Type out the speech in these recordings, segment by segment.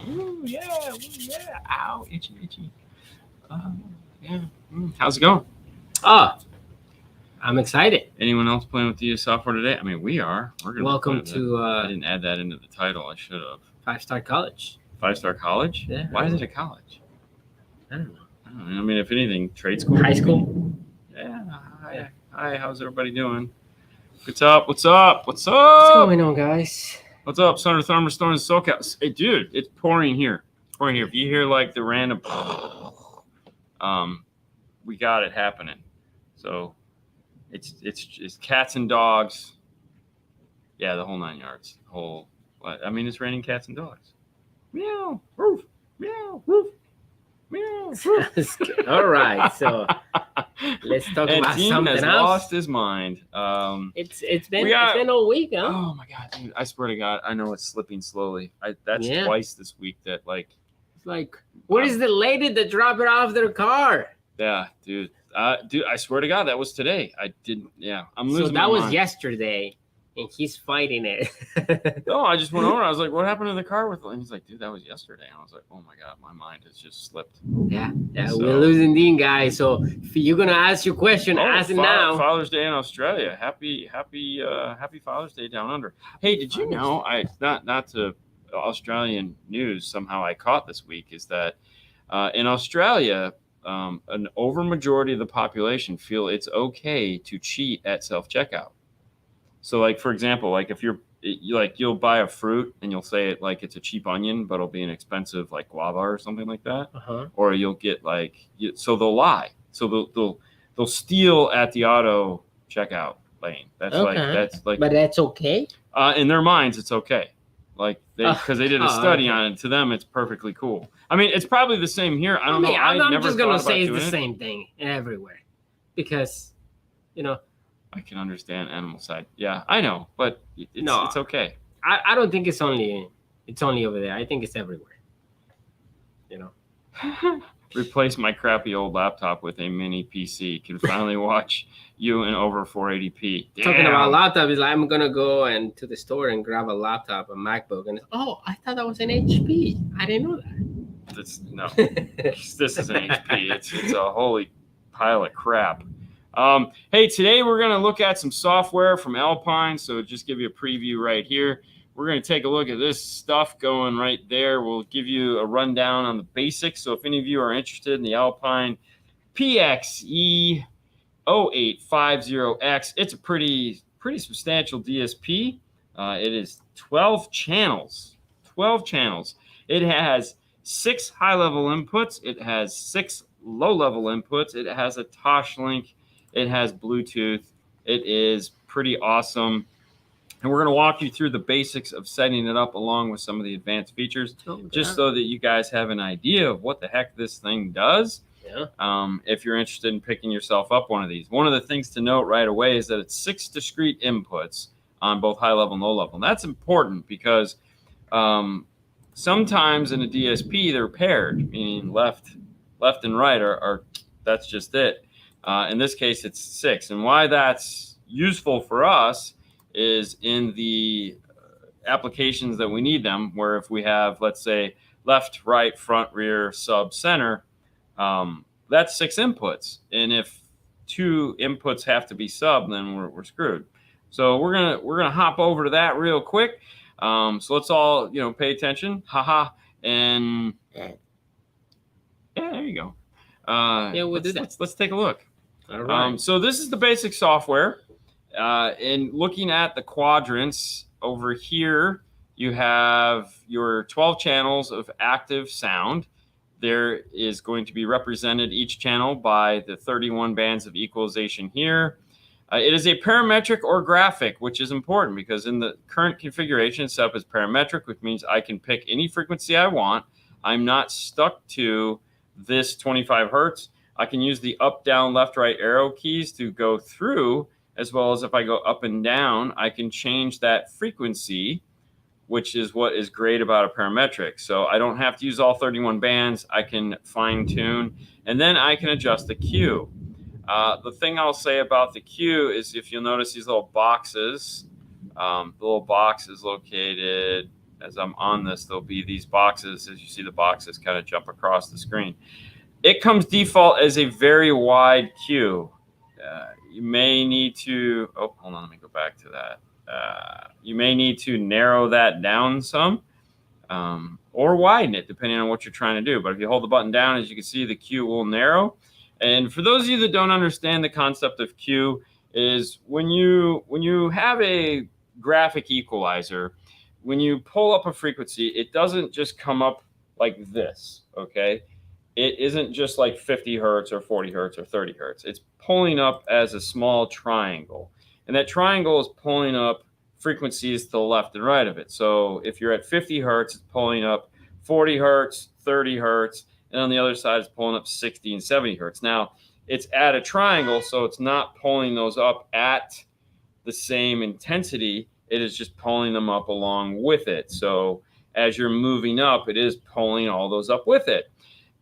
Ooh, yeah. Ooh, yeah. Ow, itchy. Yeah. How's it going? Oh, I'm excited. Anyone else playing with DS software today? I mean, we are. We're gonna. Welcome to I didn't add that into the title. I should have. 5-Star College. 5-Star College? Yeah. Why is it a college? I don't know. I mean, if anything, trade school. High school. Yeah. Hi. How's everybody doing? What's up? What's What's going on, guys? What's up, Thunder Storm and SoCal? Hey, dude, it's pouring here. If you hear like the random, we got it happening. So, it's cats and dogs. Yeah, the whole 9 yards. It's raining cats and dogs. Meow, roof, meow, roof, meow, roof. All right, so let's talk about Dean something has else. lost his mind. It's been all week, huh? Oh my god, dude! I swear to God, I know it's slipping slowly. That's Yeah. twice this week that It's like, where is the lady that dropped it off their car? Yeah, dude. I swear to God, that was today. I didn't. Yeah, I'm losing. So that my was mind. yesterday, and he's fighting it. No, I just went over. I was like, "What happened to the car with?" And he's like, "Dude, that was yesterday." And I was like, "Oh my God, my mind has just slipped." Yeah, So- we're losing Dean, guys. So if you're gonna ask your question, ask it now. Father's Day in Australia. Happy Father's Day down under. Hey, did you know? Not to Australian news. Somehow I caught this week is that in Australia, an overmajority of the population feel it's okay to cheat at self-checkout. So, like for example, like if you'll buy a fruit and you'll say it like it's a cheap onion, but it'll be an expensive like guava or something like that. Or you'll get so they'll lie. So they'll steal at the auto checkout lane. That's like. But that's okay. In their minds, it's okay. Like because they did a study on it. To them, it's perfectly cool. I mean, it's probably the same here. I don't know. I'm just gonna say it's the same thing everywhere, because I can understand animal side. Yeah, I know, but it's okay. I don't think it's only over there. I think it's everywhere. Replace my crappy old laptop with a mini PC. Can finally watch you in over 480p. Damn. Talking about laptop is like I'm gonna go to the store and grab a laptop, a MacBook, and I thought that was an HP. I didn't know that. This is an HP. It's a holy pile of crap. Hey, today we're going to look at some software from Alpine. So just give you a preview right here. We're going to take a look at this stuff going right there. We'll give you a rundown on the basics. So if any of you are interested in the Alpine PXE0850X, it's a pretty substantial DSP. It is 12 channels. 12 channels. It has 6 high-level inputs. It has 6 low-level inputs. It has a Toshlink. It has Bluetooth. It is pretty awesome. And we're going to walk you through the basics of setting it up along with some of the advanced features, just so that you guys have an idea of what the heck this thing does. Yeah. If you're interested in picking yourself up one of these. One of the things to note right away is that it's 6 discrete inputs on both high level and low level. And that's important because sometimes in a DSP, they're paired, meaning left and right are that's just it. In this case, it's 6. And why that's useful for us is in the applications that we need them, where if we have, let's say, left, right, front, rear, sub, center, that's 6 inputs. And if 2 inputs have to be sub, then we're screwed. So we're gonna hop over to that real quick. So let's all pay attention. And yeah, there you go. We'll do that. Let's take a look. All right. So this is the basic software. And looking at the quadrants over here, you have your 12 channels of active sound. There is going to be represented each channel by the 31 bands of equalization here. It is a parametric or graphic, which is important because in the current configuration, it's set up as parametric, which means I can pick any frequency I want. I'm not stuck to this 25 hertz. I can use the up, down, left, right arrow keys to go through, as well as if I go up and down, I can change that frequency, which is what is great about a parametric. So I don't have to use all 31 bands. I can fine tune, and then I can adjust the Q. The thing I'll say about the Q is if you'll notice these little boxes, the little box is located as I'm on this, there'll be these boxes. As you see, the boxes kind of jump across the screen. It comes default as a very wide queue. You may need to, oh, hold on, let me go back to that. You may need to narrow that down some or widen it depending on what you're trying to do. But if you hold the button down, as you can see, the queue will narrow. And for those of you that don't understand the concept of queue, is when you have a graphic equalizer, when you pull up a frequency, it doesn't just come up like this, okay? It isn't just like 50 hertz or 40 hertz or 30 hertz. It's pulling up as a small triangle. And that triangle is pulling up frequencies to the left and right of it. So if you're at 50 hertz, it's pulling up 40 hertz, 30 hertz, and on the other side, it's pulling up 60 and 70 hertz. Now, it's at a triangle, so it's not pulling those up at the same intensity. It is just pulling them up along with it. So as you're moving up, it is pulling all those up with it.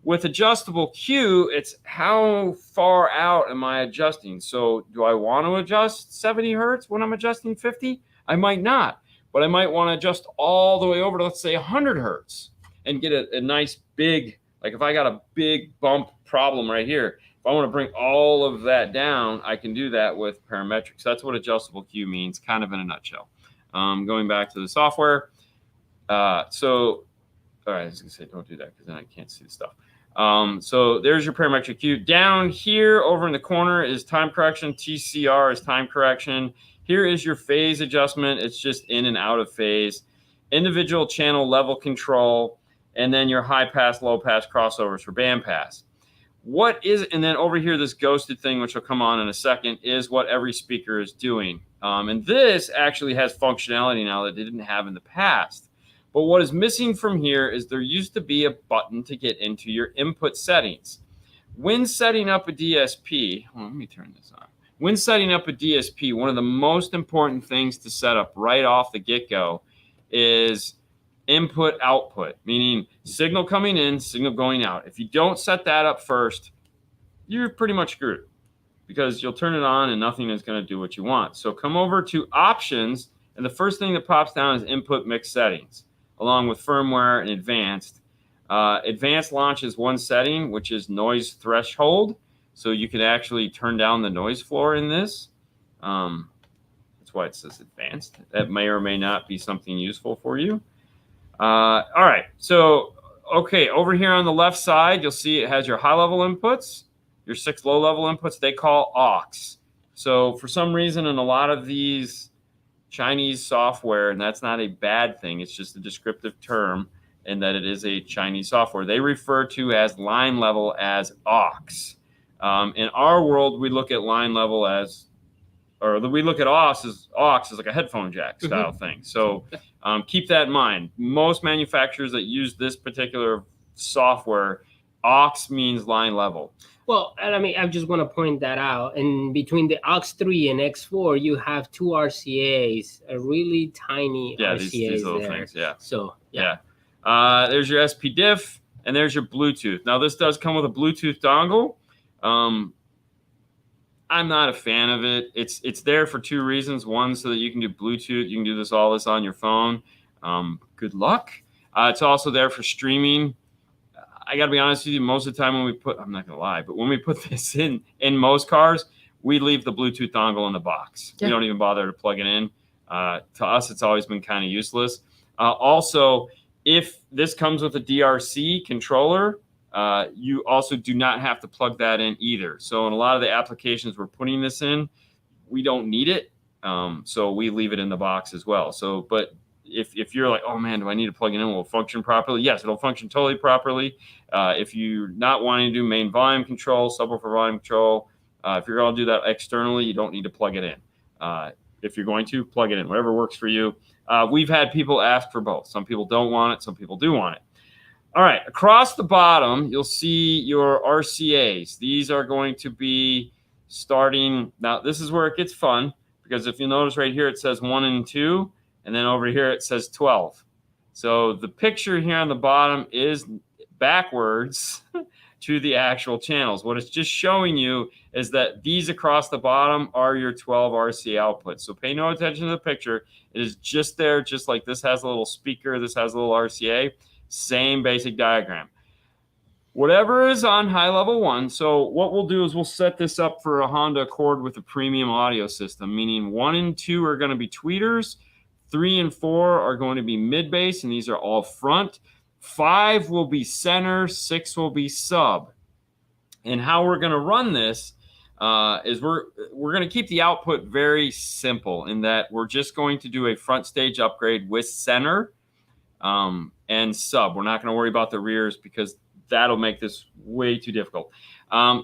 With adjustable Q, it's how far out am I adjusting? So do I want to adjust 70 hertz when I'm adjusting 50? I might not, but I might want to adjust all the way over to, let's say, 100 hertz and get a nice big, like if I got a big bump problem right here, if I want to bring all of that down, I can do that with parametrics. That's what adjustable Q means, kind of in a nutshell. Going back to the software. All right, I was going to say don't do that because then I can't see the stuff. So there's your parametric Q. Down here over in the corner is time correction. TCR is time correction. Here is your phase adjustment. It's just in and out of phase. Individual channel level control. And then your high pass, low pass crossovers for band pass. And then over here, this ghosted thing, which will come on in a second, is what every speaker is doing. And this actually has functionality now that it didn't have in the past. But what is missing from here is there used to be a button to get into your input settings. When setting up a DSP, let me turn this on. When setting up a DSP, one of the most important things to set up right off the get-go is input output, meaning signal coming in, signal going out. If you don't set that up first, you're pretty much screwed because you'll turn it on and nothing is going to do what you want. So come over to options, and the first thing that pops down is input mix settings, along with firmware and advanced. Advanced launches one setting, which is noise threshold. So you can actually turn down the noise floor in this. That's why it says advanced. That may or may not be something useful for you. All right, so, okay, over here on the left side, you'll see it has your high-level inputs, your 6 low-level inputs they call aux. So for some reason in a lot of these Chinese software, and that's not a bad thing, it's just a descriptive term, and that it is a Chinese software, they refer to as line level as aux. In our world, we look at line level as, or we look at aux as like a headphone jack style thing. So keep that in mind. Most manufacturers that use this particular software, aux means line level. Well, and I mean, I just want to point that out. And between the aux3 and X4, you have 2 RCAs, a really tiny RCAs these little there. things, yeah. So, yeah. There's your SP diff, and there's your Bluetooth. Now, this does come with a Bluetooth dongle. I'm not a fan of it. It's there for 2 reasons. One, so that you can do Bluetooth. You can do all this on your phone. Good luck. It's also there for streaming. I got to be honest with you, most of the time when we put, I'm not going to lie, but when we put this in most cars, we leave the Bluetooth dongle in the box. Yeah. We don't even bother to plug it in. To us, it's always been kind of useless. Also, if this comes with a DRC controller, you also do not have to plug that in either. So in a lot of the applications we're putting this in, we don't need it. So we leave it in the box as well. So, but if you're like, oh man, do I need to plug it in? Will it function properly? Yes, it'll function totally properly. If you're not wanting to do main volume control, subwoofer volume control, if you're going to do that externally, you don't need to plug it in. If you're going to, plug it in, whatever works for you. We've had people ask for both. Some people don't want it. Some people do want it. All right, across the bottom, you'll see your RCAs. These are going to be starting. Now, this is where it gets fun, because if you notice right here, it says 1 and 2, and then over here it says 12. So the picture here on the bottom is backwards, to the actual channels. What it's just showing you is that these across the bottom are your 12 RCA outputs. So pay no attention to the picture. It is just there, just like this has a little speaker, this has a little RCA, same basic diagram. Whatever is on high level 1, so what we'll do is we'll set this up for a Honda Accord with a premium audio system, meaning 1 and 2 are going to be tweeters, 3 and 4 are going to be mid-bass, and these are all front. 5 will be center, 6 will be sub. And how we're going to run this is we're going to keep the output very simple in that we're just going to do a front stage upgrade with center and sub. We're not going to worry about the rears because that'll make this way too difficult.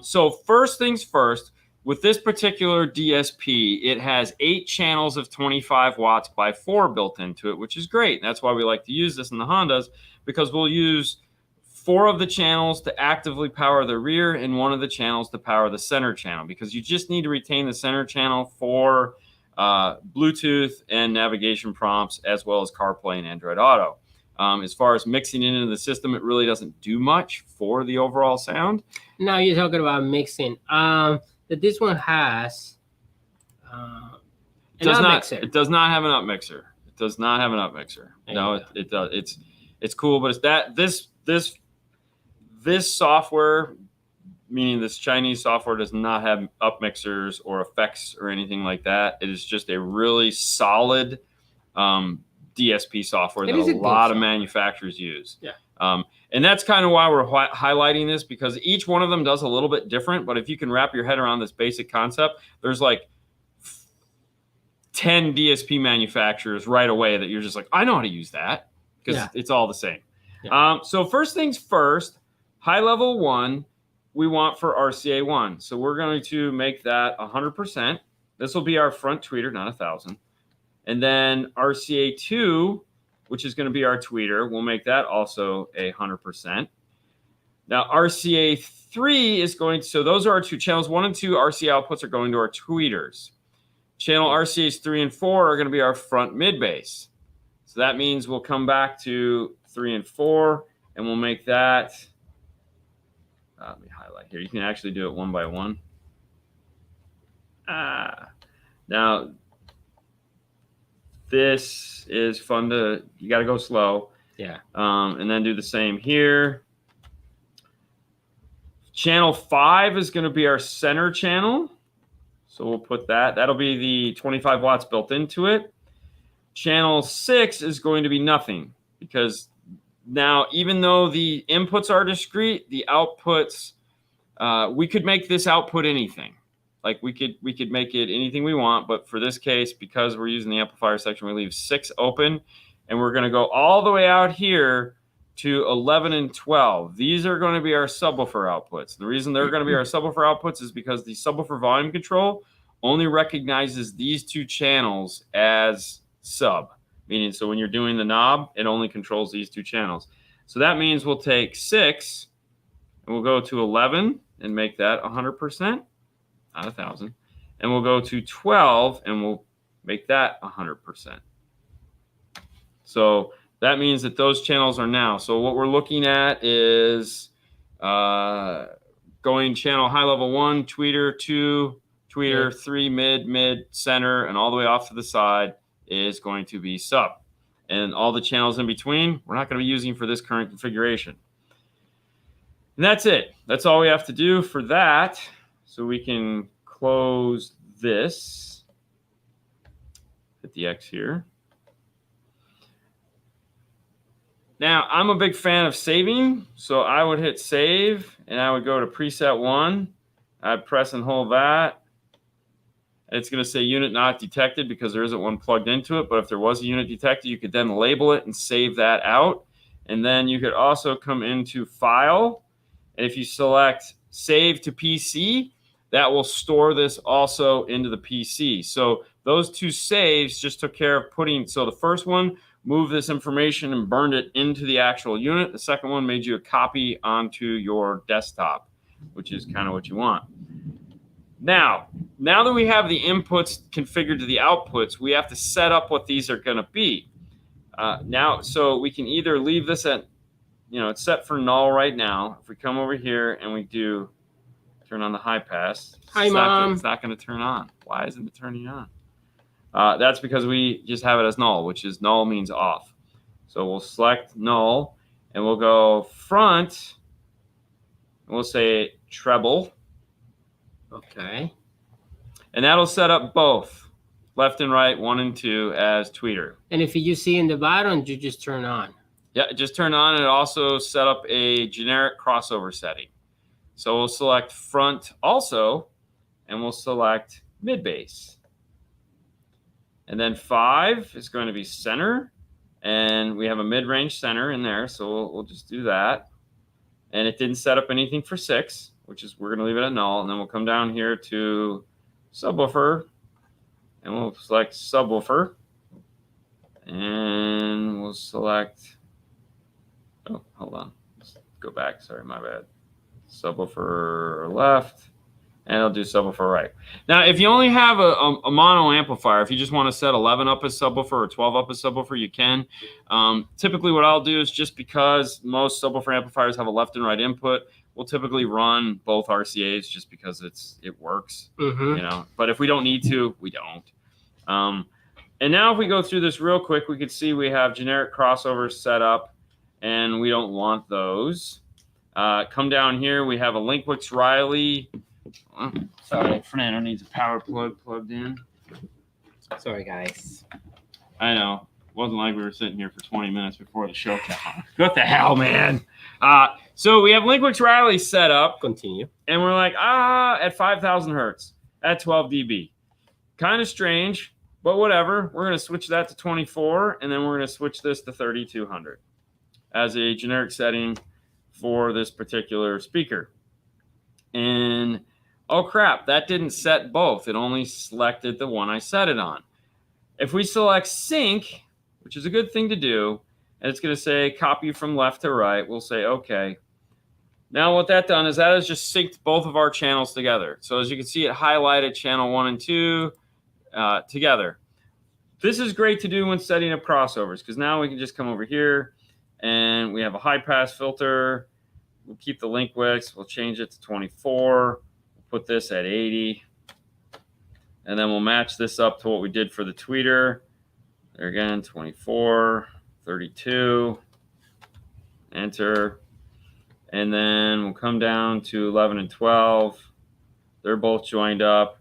So first things first, with this particular DSP, it has 8 channels of 25 watts by 4 built into it, which is great. That's why we like to use this in the Hondas, because we'll use 4 of the channels to actively power the rear and 1 of the channels to power the center channel, because you just need to retain the center channel for Bluetooth and navigation prompts, as well as CarPlay and Android Auto. As far as mixing it into the system, it really doesn't do much for the overall sound. Now you're talking about mixing. That this one has it does not have an up mixer. It does not have an up mixer. No, it does. It's cool, but it's that this software, meaning this Chinese software, does not have up mixers or effects or anything like that. It is just a really solid DSP software that a lot of manufacturers use. Yeah. And that's kind of why we're highlighting this, because each one of them does a little bit different. But if you can wrap your head around this basic concept, there's like 10 DSP manufacturers right away that you're just like, I know how to use that, because it's all the same. Yeah. So first things first, high level 1, we want for RCA 1. So we're going to make that 100%. This will be our front tweeter, not 1,000. And then RCA 2, which is going to be our tweeter, we'll make that also 100%. Now RCA 3 is going to, so those are our 2 channels. 1 and 2 RCA outputs are going to our tweeters. Channel RCAs 3 and 4 are going to be our front mid bass. So that means we'll come back to 3 and 4, and we'll make that. Let me highlight here. You can actually do it one by one. Now, this is fun to, you got to go slow. Yeah. And then do the same here. Channel 5 is going to be our center channel. So we'll put that. That'll be the 25 watts built into it. Channel 6 is going to be nothing, because now, even though the inputs are discrete, the outputs, we could make this output anything. Like we could make it anything we want, but for this case, because we're using the amplifier section, we leave 6 open, and we're going to go all the way out here to 11 and 12. These are going to be our subwoofer outputs. The reason they're going to be our subwoofer outputs is because the subwoofer volume control only recognizes these 2 channels as sub, meaning so when you're doing the knob, it only controls these 2 channels. So that means we'll take 6 and we'll go to 11 and make that 100%. Not 1,000, and we'll go to 12 and we'll make that 100%. So that means that those channels are now. So what we're looking at is going channel high level 1, tweeter, 2, tweeter, 3, mid, center, and all the way off to the side is going to be sub. And all the channels in between, we're not going to be using for this current configuration. And that's it. That's all we have to do for that. So we can close this, hit the X here. Now, I'm a big fan of saving, so I would hit save, and I would go to preset 1. I'd press and hold that. It's going to say unit not detected because there isn't one plugged into it, but if there was a unit detected, you could then label it and save that out. And then you could also come into File, and if you select Save to PC, that will store this also into the PC. So those 2 saves just took care of putting, so the first one moved this information and burned it into the actual unit. The second one made you a copy onto your desktop, which is kind of what you want. Now that we have the inputs configured to the outputs, we have to set up what these are going to be. So we can either leave this at it's set for null right now. If we come over here and we do turn on the high pass, Hi, Mom. It's not going to turn on. Why isn't it turning on? That's because we just have it as null, which is null means off. So we'll select null and we'll go front. And we'll say treble. Okay. And that'll set up both left and right, 1 and 2 as tweeter. And if you see in the bottom, you just turn on. Yeah, just turn on, and it also set up a generic crossover setting. So we'll select front also, and we'll select mid bass. And then 5 is going to be center, and we have a mid-range center in there, so we'll just do that. And it didn't set up anything for 6, which is we're going to leave it at null, and then we'll come down here to subwoofer, and we'll select subwoofer, and we'll select. Oh, hold on. Let's go back. Sorry, my bad. Subwoofer left, and it'll do subwoofer right. Now, if you only have a mono amplifier, if you just want to set 11 up as subwoofer or 12 up as subwoofer, you can. Typically, what I'll do is just because most subwoofer amplifiers have a left and right input, we'll typically run both RCAs just because it works. But if we don't need to, we don't. And now if we go through this real quick, we can see we have generic crossovers set up. And we don't want those. Come down here, we have a Linkwix Riley. Sorry, Fernando needs a power plug plugged in. Sorry, guys. I know. It wasn't like we were sitting here for 20 minutes before the show came on. What the hell, man? So we have Linkwix Riley set up. Continue. And we're like, at 5,000 hertz, at 12 dB. Kind of strange, but whatever. We're going to switch that to 24, and then we're going to switch this to 3,200. As a generic setting for this particular speaker. And oh crap, that didn't set both. It only selected the one I set it on. If we select sync, which is a good thing to do, and it's going to say copy from left to right, we'll say okay. Now what that done is that has just synced both of our channels together. So as you can see, it highlighted channel 1 and 2 together. This is great to do when setting up crossovers because now we can just come over here and we have a high pass filter. We'll keep the Linkwix. We'll change it to 24. We'll put this at 80. And then we'll match this up to what we did for the tweeter. There again, 24, 32. Enter. And then we'll come down to 11 and 12. They're both joined up.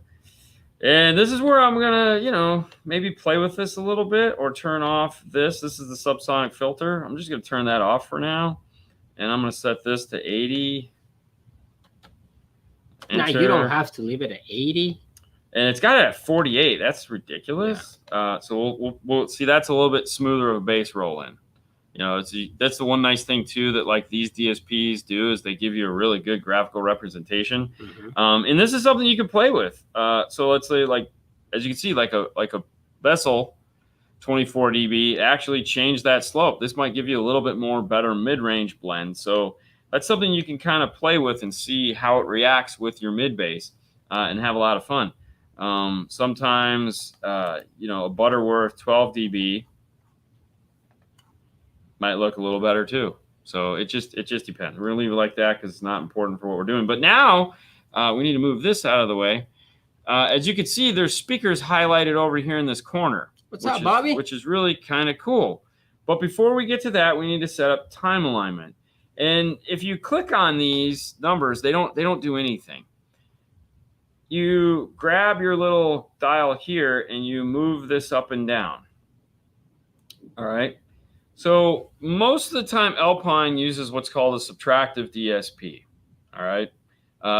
And this is where I'm going to, maybe play with this a little bit or turn off this. This is the subsonic filter. I'm just going to turn that off for now. And I'm going to set this to 80. Now, you don't have to leave it at 80. And it's got it at 48. That's ridiculous. Yeah. So we'll see that's a little bit smoother of a bass roll in. That's the one nice thing, too, that like these DSPs do is they give you a really good graphical representation. And this is something you can play with. So let's say, like, as you can see, like a Vessel 24 dB actually changed that slope. This might give you a little bit more better mid-range blend. So that's something you can kind of play with and see how it reacts with your mid bass and have a lot of fun. Sometimes, a Butterworth 12 dB might look a little better too. So it just depends. We're gonna leave it like that because it's not important for what we're doing. But now we need to move this out of the way. As you can see, there's speakers highlighted over here in this corner. What's up, Bobby? Which is really kind of cool. But before we get to that, we need to set up time alignment. And if you click on these numbers, they don't do anything. You grab your little dial here and you move this up and down. All right. So most of the time, Alpine uses what's called a subtractive DSP. All right.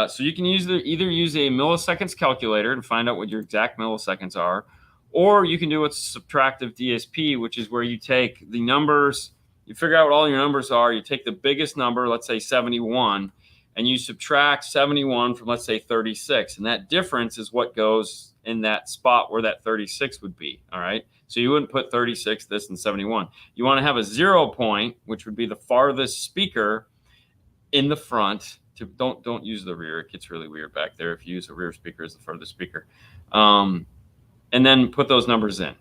So you can either use a milliseconds calculator and find out what your exact milliseconds are, or you can do what's a subtractive DSP, which is where you take the numbers, you figure out what all your numbers are, you take the biggest number, let's say 71, and you subtract 71 from, let's say, 36. And that difference is what goes in that spot where that 36 would be. All right. So you wouldn't put 36, this, and 71. You want to have a 0 point, which would be the farthest speaker in the front. Don't use the rear. It gets really weird back there if you use a rear speaker as the farthest speaker. And then put those numbers in.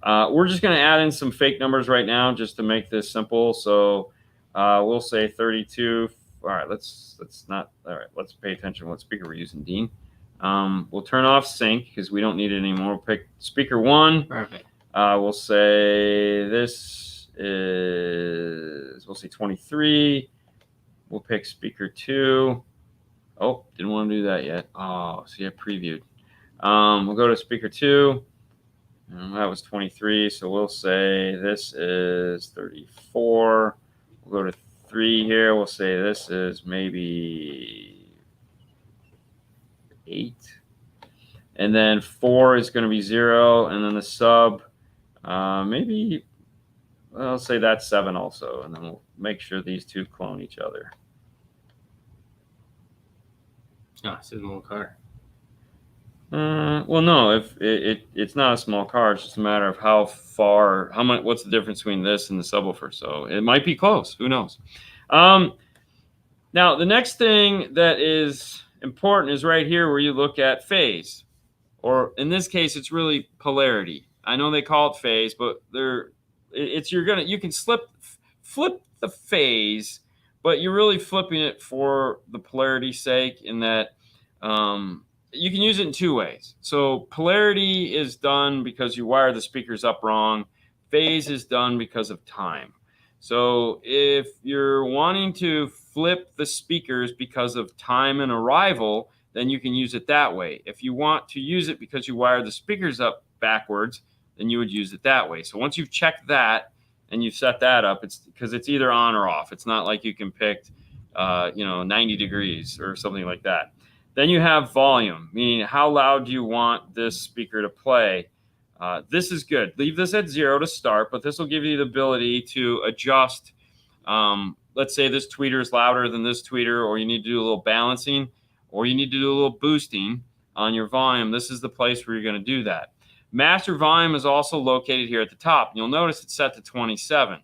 We're just going to add in some fake numbers right now just to make this simple. So We'll say 32. All right, let's not. All right, let's pay attention to what speaker we're using, Dean. We'll turn off sync because we don't need it anymore. We'll pick speaker 1. Perfect. We'll say this is, we'll say 23. We'll pick speaker 2. Oh, didn't want to do that yet. Oh, see, I previewed. We'll go to speaker 2. And that was 23, so we'll say this is 34. We'll go to 3 here. We'll say this is maybe 8. And then 4 is going to be 0. And then the sub, maybe, I'll say that's 7 also. And then we'll make sure these two clone each other. Oh, it's a small car. Well, no, if it's not a small car, it's just a matter of how far, how much, what's the difference between this and the subwoofer. So it might be close. Who knows? Now, the next thing that is important is right here where you look at phase, or in this case, it's really polarity. I know they call it phase, but you can flip the phase, but you're really flipping it for the polarity's sake in that, you can use it in 2 ways. So polarity is done because you wire the speakers up wrong. Phase is done because of time. So if you're wanting to flip the speakers because of time and arrival, then you can use it that way. If you want to use it because you wire the speakers up backwards, then you would use it that way. So once you've checked that and you've set that up, it's because it's either on or off. It's not like you can pick 90 degrees or something like that. Then you have volume, meaning how loud do you want this speaker to play. This is good. Leave this at 0 to start, but this will give you the ability to adjust. Let's say this tweeter is louder than this tweeter, or you need to do a little balancing, or you need to do a little boosting on your volume. This is the place where you're going to do that. Master volume is also located here at the top. You'll notice it's set to 27.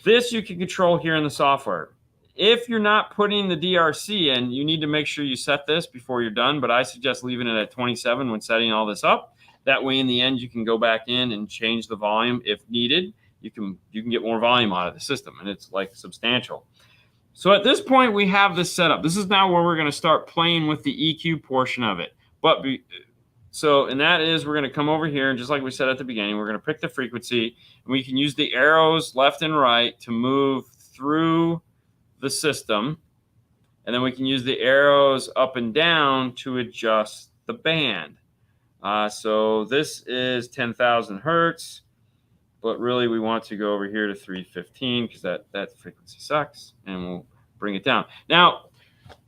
This you can control here in the software. If you're not putting the DRC in, you need to make sure you set this before you're done, but I suggest leaving it at 27 when setting all this up. That way, in the end, you can go back in and change the volume if needed. You can get more volume out of the system, and it's like substantial. So at this point, we have this set up. This is now where we're going to start playing with the EQ portion of it. And that is, we're going to come over here, and just like we said at the beginning, we're going to pick the frequency, and we can use the arrows left and right to move through the system, and then we can use the arrows up and down to adjust the band. So this is 10,000 hertz, but really we want to go over here to 315 because that frequency sucks, and we'll bring it down. Now,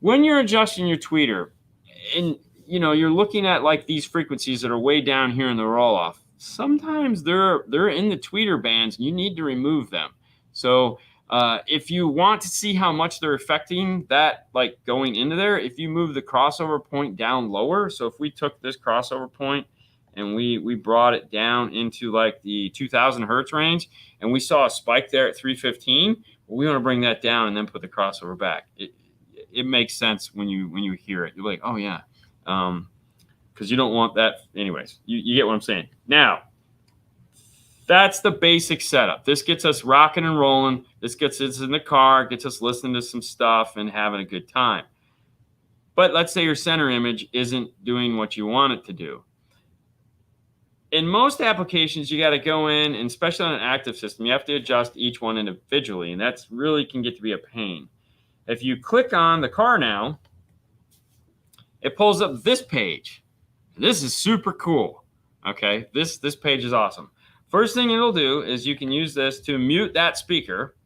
when you're adjusting your tweeter, and you're looking at like these frequencies that are way down here in the roll-off, sometimes they're in the tweeter bands, and you need to remove them. So if you want to see how much they're affecting that, like going into there, if you move the crossover point down lower, so if we took this crossover point and we brought it down into like the 2000 hertz range, and we saw a spike there at 315, well, we want to bring that down and then put the crossover back. It makes sense when you hear it. You're like, oh yeah, because you don't want that. Anyways, you get what I'm saying. Now, that's the basic setup. This gets us rocking and rolling. This gets us in the car, gets us listening to some stuff and having a good time. But let's say your center image isn't doing what you want it to do. In most applications, you got to go in, and especially on an active system, you have to adjust each one individually, and that's really can get to be a pain. If you click on the car now, it pulls up this page. This is super cool. Okay, this page is awesome. First thing it'll do is you can use this to mute that speaker.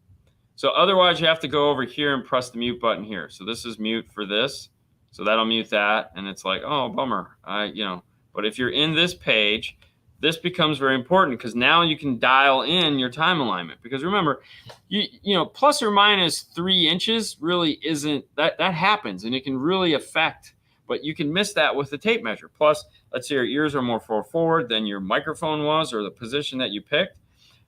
So otherwise you have to go over here and press the mute button here. So this is mute for this. So that'll mute that. And it's like, oh, bummer. But if you're in this page, this becomes very important because now you can dial in your time alignment. Because remember, plus or minus 3 inches really isn't, that happens and it can really affect, but you can miss that with the tape measure. Plus, let's say your ears are more forward than your microphone was or the position that you picked.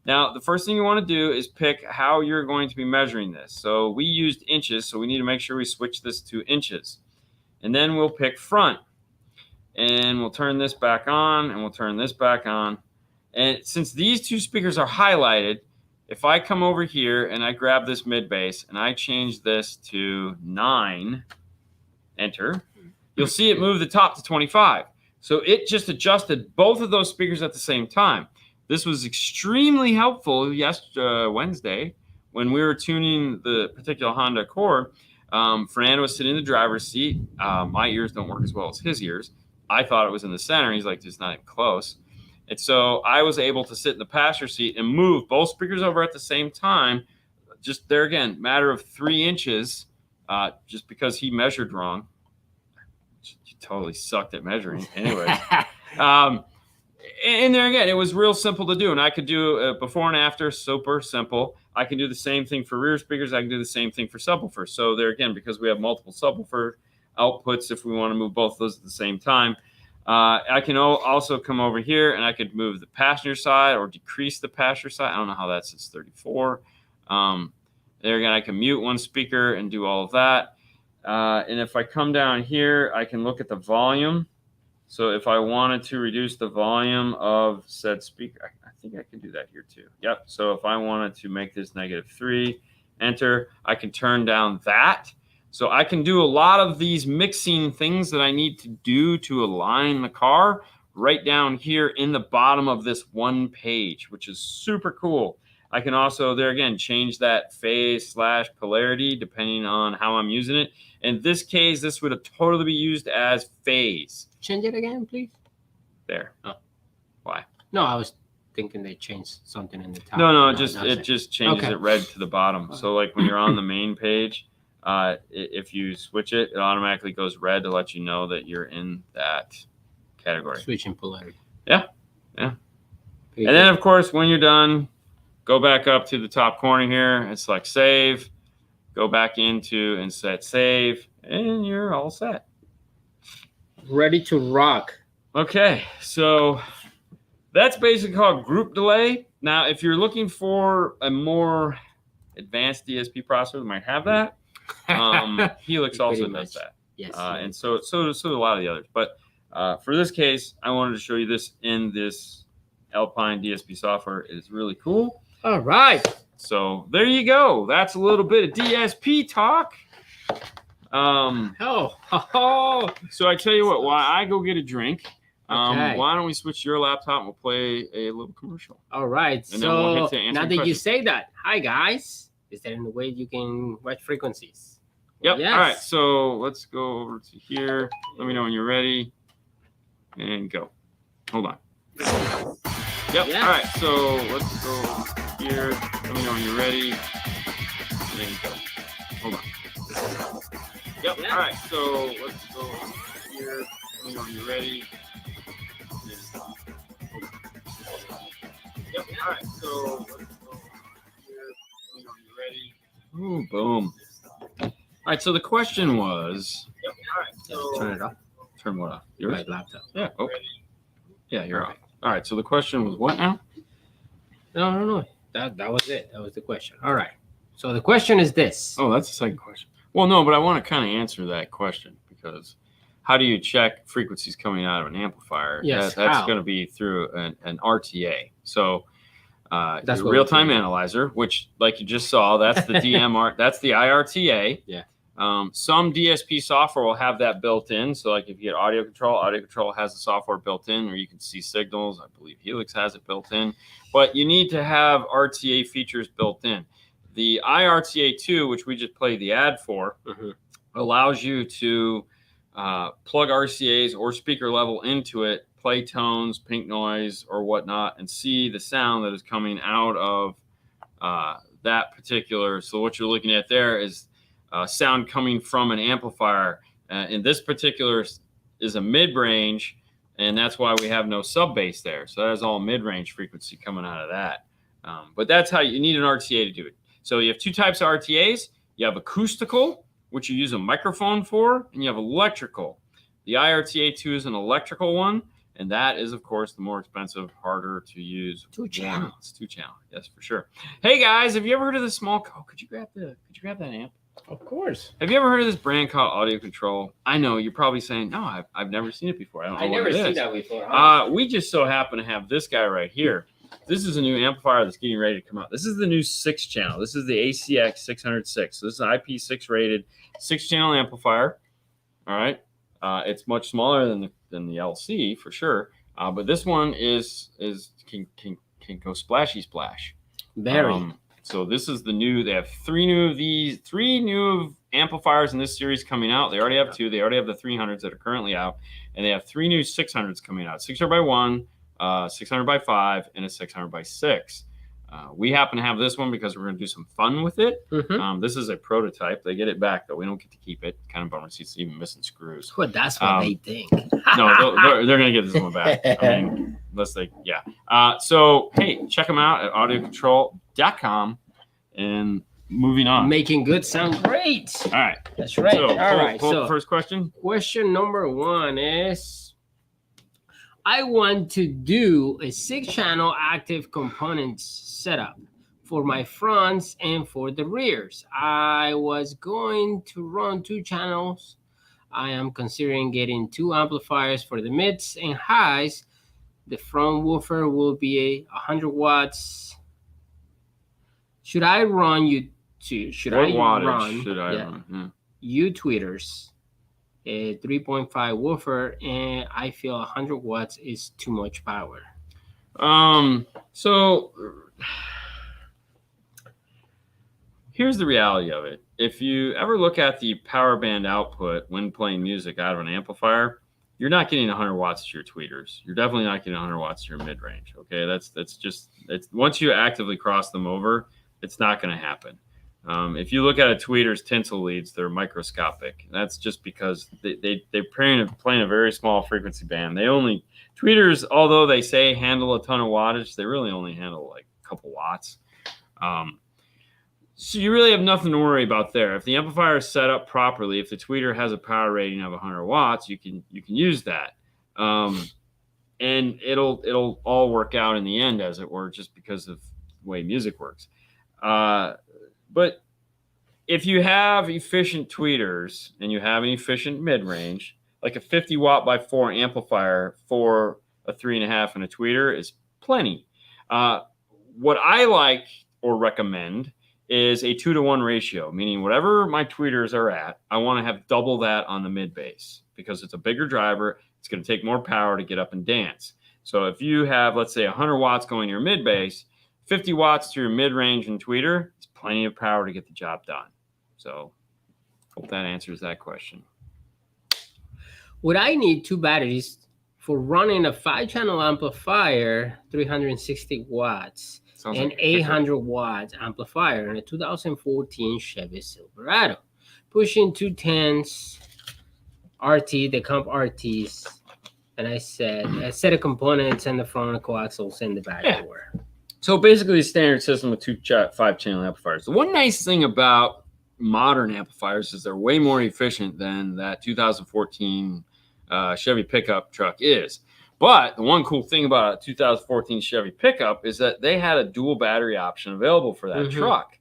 Now, the first thing you want to do is pick how you're going to be measuring this. So we used inches, so we need to make sure we switch this to inches. And then we'll pick front. And we'll turn this back on, and we'll turn this back on. And since these two speakers are highlighted, if I come over here and I grab this mid bass and I change this to 9, enter, you'll see it move the top to 25. So it just adjusted both of those speakers at the same time. This was extremely helpful Wednesday when we were tuning the particular Honda Accord. Fernando was sitting in the driver's seat. My ears don't work as well as his ears. I thought it was in the center. He's like, it's not even close. And so I was able to sit in the passenger seat and move both speakers over at the same time. Just there again, matter of 3 inches, just because he measured wrong. He totally sucked at measuring. Anyway, and there again, it was real simple to do. And I could do before and after, super simple. I can do the same thing for rear speakers. I can do the same thing for subwoofers. So there again, because we have multiple subwoofer outputs, if we want to move both of those at the same time, I can also come over here and I could move the passenger side or decrease the passenger side. I don't know how that says 34. There again, I can mute one speaker and do all of that. And if I come down here, I can look at the volume. So if I wanted to reduce the volume of said speaker, I think I can do that here too. Yep. So if I wanted to make this -3, enter, I can turn down that. So I can do a lot of these mixing things that I need to do to align the car right down here in the bottom of this one page, which is super cool. I can also, there again, change that phase/polarity depending on how I'm using it. In this case, this would totally be used as phase. Change it again, please. There. Oh. Why? No, I was thinking they changed something in the top. No, it just changes it red to the bottom. Okay. So like when you're on the main page, if you switch it, it automatically goes red to let you know that you're in that category. Switching polarity. Yeah. And then, of course, when you're done, go back up to the top corner here and select save. Go back into and set save, and you're all set. Ready to rock. Okay, so that's basically called group delay. Now, if you're looking for a more advanced DSP processor that might have that, Helix also does that. Yes. And so do a lot of the others. But for this case, I wanted to show you this in this Alpine DSP software. It is really cool. All right. So there you go. That's a little bit of DSP talk. So I tell you what, while I go get a drink, why don't we switch to your laptop and we'll play a little commercial. All right. And so then we'll hit to answer now that questions. you say that, hi guys. Is there any way you can watch frequencies? Yep. Yes. All right. So let's go over to here. Let me know when you're ready. And go. Hold on. Yep. Yeah. All right. So let's go here. Let me know when you're ready. And go. Hold on. Yep. Yeah. All right. So let's go here. Let me know when you're ready. Yep. All right. So let's go here. Let me know when you're ready. Ooh, boom. All right. So the question was. Yep. All right. So Turn it off. turn what off? Yours? My laptop. Yeah. Oh. Yeah. You're off. All right. So the question was what now? No. That was it. That was the question. All right. So the question is this. Oh, that's the second question. Well, no, but I want to kind of answer that question because how do you check frequencies coming out of an amplifier? Yes, That's how? going to be through an RTA. So That's your what real-time we're doing. analyzer, which, like you just saw, that's the DMR. That's the IRTA. Yeah. Some DSP software will have that built in. So, like if you get audio control has the software built in, or you can see signals. I believe Helix has it built in. But you need to have RTA features built in. The IRTA2, which we just played the ad for, allows you to plug RCAs or speaker level into it, play tones, pink noise, or whatnot, and see the sound that is coming out of that particular. So what you're looking at there is sound coming from an amplifier. In this particular is a mid-range, and that's why we have no sub-bass there. So that's all mid-range frequency coming out of that. But that's how you need an RTA to do it. So you have two types of RTAs. You have acoustical, which you use a microphone for, and you have electrical. The IRTA2 is an electrical one, and that is, of course, the more expensive, harder to use. Two channel. It's 2-channel, yes, for sure. Hey guys, have you ever heard of the small? Oh, could you grab that amp? Of course. Have you ever heard of this brand called Audio Control? I know you're probably saying, no, I've never seen it before. I don't know what it is. I've never seen that before. We just so happen to have this guy right here. this is a new amplifier that's getting ready to come out. This is the new 6-channel. This is the ACX 606. So this is an IP6 rated 6-channel amplifier. All right. It's much smaller than the LC for sure. But this one can go splashy splash. Very. So this is the new. They have three new amplifiers in this series coming out. They already have 2. They already have the 300s that are currently out, and they have 3 new 600s coming out. 600x1, 600x5, and a 600x6. We happen to have this one because we're going to do some fun with it. This is a prototype. They get it back, though. We don't get to keep it. Kind of bummer. It's even missing screws. Well, that's what they think. No, they're going to get this one back. I mean, unless they, yeah. So, hey, check them out at audiocontrol.com. And moving on. Making good sound great. All right. That's right. So, all right. So, first question. Question number 1 is, I want to do a 6-channel active components setup for my fronts and for the rears. I was going to run 2 channels. I am considering getting 2 amplifiers for the mids and highs. The front woofer will be 100 watts. Should I run you to? Should what I wattage run? Should I run? Yeah. U-tweeters, a 3.5 woofer, and I feel 100 watts is too much power. So here's the reality of it. If you ever look at the power band output when playing music out of an amplifier, you're not getting 100 watts to your tweeters. You're definitely not getting 100 watts to your mid-range. Okay, that's just once you actively cross them over, it's not going to happen. If you look at a tweeter's tinsel leads, they're microscopic. That's just because they're playing a very small frequency band. Tweeters, although they say handle a ton of wattage, they really only handle like a couple watts. So you really have nothing to worry about there. If the amplifier is set up properly, if the tweeter has a power rating of 100 watts, you can use that, and it'll all work out in the end, as it were, just because of the way music works. But if you have efficient tweeters and you have an efficient mid-range, like a 50 watt by 4 amplifier for a 3.5 and a tweeter is plenty. What I like or recommend is a 2-to-1 ratio, meaning whatever my tweeters are at, I want to have double that on the mid bass because it's a bigger driver. It's going to take more power to get up and dance. So if you have, let's say, 100 watts going to your mid bass, 50 watts to your mid range and tweeter, it's plenty of power to get the job done. So hope that answers that question. Would I need 2 batteries for running a 5-channel amplifier, 360 watts? Sounds an like 800 watt amplifier in a 2014 Chevy Silverado, pushing 210s RT, the comp RTs, and I said a set of components and the front coaxials and the back door. So basically, a standard system with 2 5-channel amplifiers. The one nice thing about modern amplifiers is they're way more efficient than that 2014 Chevy pickup truck is. But the one cool thing about a 2014 Chevy pickup is that they had a dual battery option available for that truck.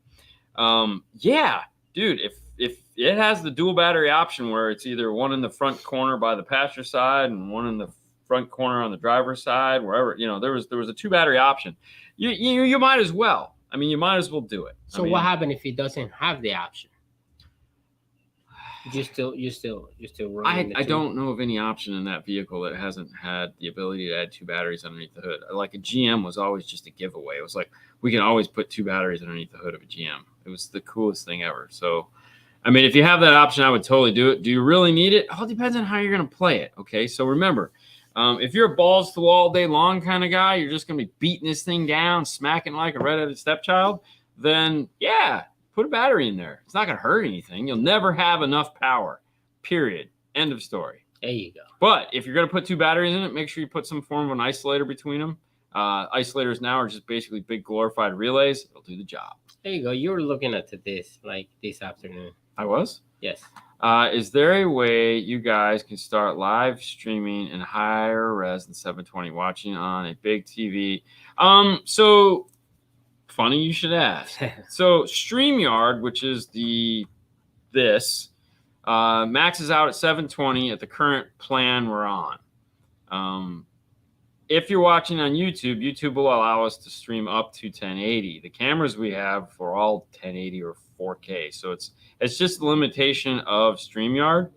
Yeah, dude, if it has the dual battery option where it's either one in the front corner by the passenger side and one in the front corner on the driver's side, wherever, there was a 2 battery option. You might as well. I mean, you might as well do it. So what happened if it doesn't have the option? You still running. I don't know of any option in that vehicle that hasn't had the ability to add 2 batteries underneath the hood. Like a GM was always just a giveaway. It was like, we can always put 2 batteries underneath the hood of a GM. It was the coolest thing ever. So, I mean, if you have that option, I would totally do it. Do you really need it? All depends on how you're going to play it. Okay. So remember, if you're a balls to the wall all day long kind of guy, you're just going to be beating this thing down, smacking like a redheaded stepchild, then yeah, put a battery in there. It's not going to hurt anything. You'll never have enough power, period. End of story. There you go. But if you're going to put 2 batteries in it, make sure you put some form of an isolator between them. Isolators now are just basically big glorified relays. It'll do the job. There you go. You were looking at this like this afternoon. I was? Yes. Is there a way you guys can start live streaming in higher res than 720 watching on a big TV? So funny you should ask. So StreamYard, which is this maxes out at 720 at the current plan we're on. if you're watching on YouTube, YouTube will allow us to stream up to 1080. The cameras we have for all 1080 or 4K. So it's just a limitation of StreamYard.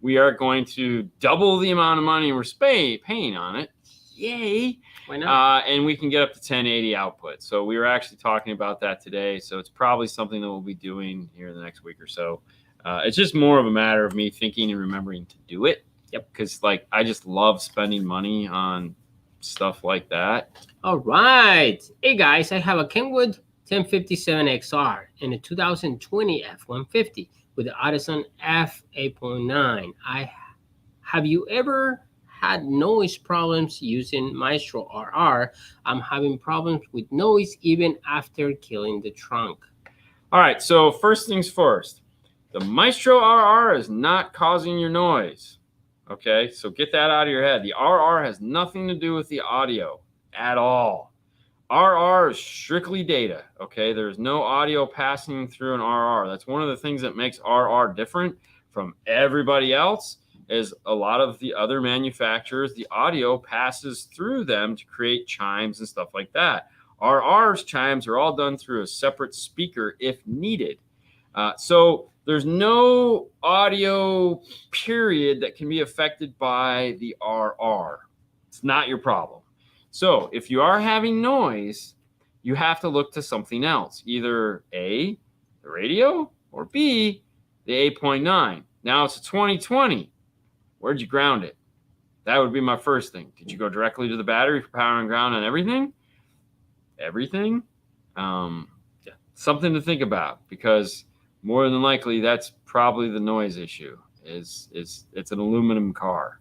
We are going to double the amount of money we're paying on it. Yay. Why not? And we can get up to 1080 output. So we were actually talking about that today. So it's probably something that we'll be doing here in the next week or so. It's just more of a matter of me thinking and remembering to do it. Yep. Because like I just love spending money on stuff like that. All right. Hey guys, I have a Kenwood 1057 XR and a 2020 F150 with the Audison F8.9. Have you ever had noise problems using Maestro RR? I'm having problems with noise even after killing the trunk. All right. So first things first, the Maestro RR is not causing your noise. Okay, so get that out of your head. The RR has nothing to do with the audio at all. RR is strictly data. Okay, there's no audio passing through an RR. That's one of the things that makes RR different from everybody else. Is a lot of the other manufacturers, the audio passes through them to create chimes and stuff like that. RR's chimes are all done through a separate speaker if needed. So there's no audio period that can be affected by the RR. It's not your problem. So if you are having noise, you have to look to something else, either A, the radio, or B, the 8.9. Now it's a 2020. Where'd you ground it? That would be my first thing. Did you go directly to the battery for power and ground on everything? Everything? Something to think about, because more than likely that's probably the noise issue. It's an aluminum car.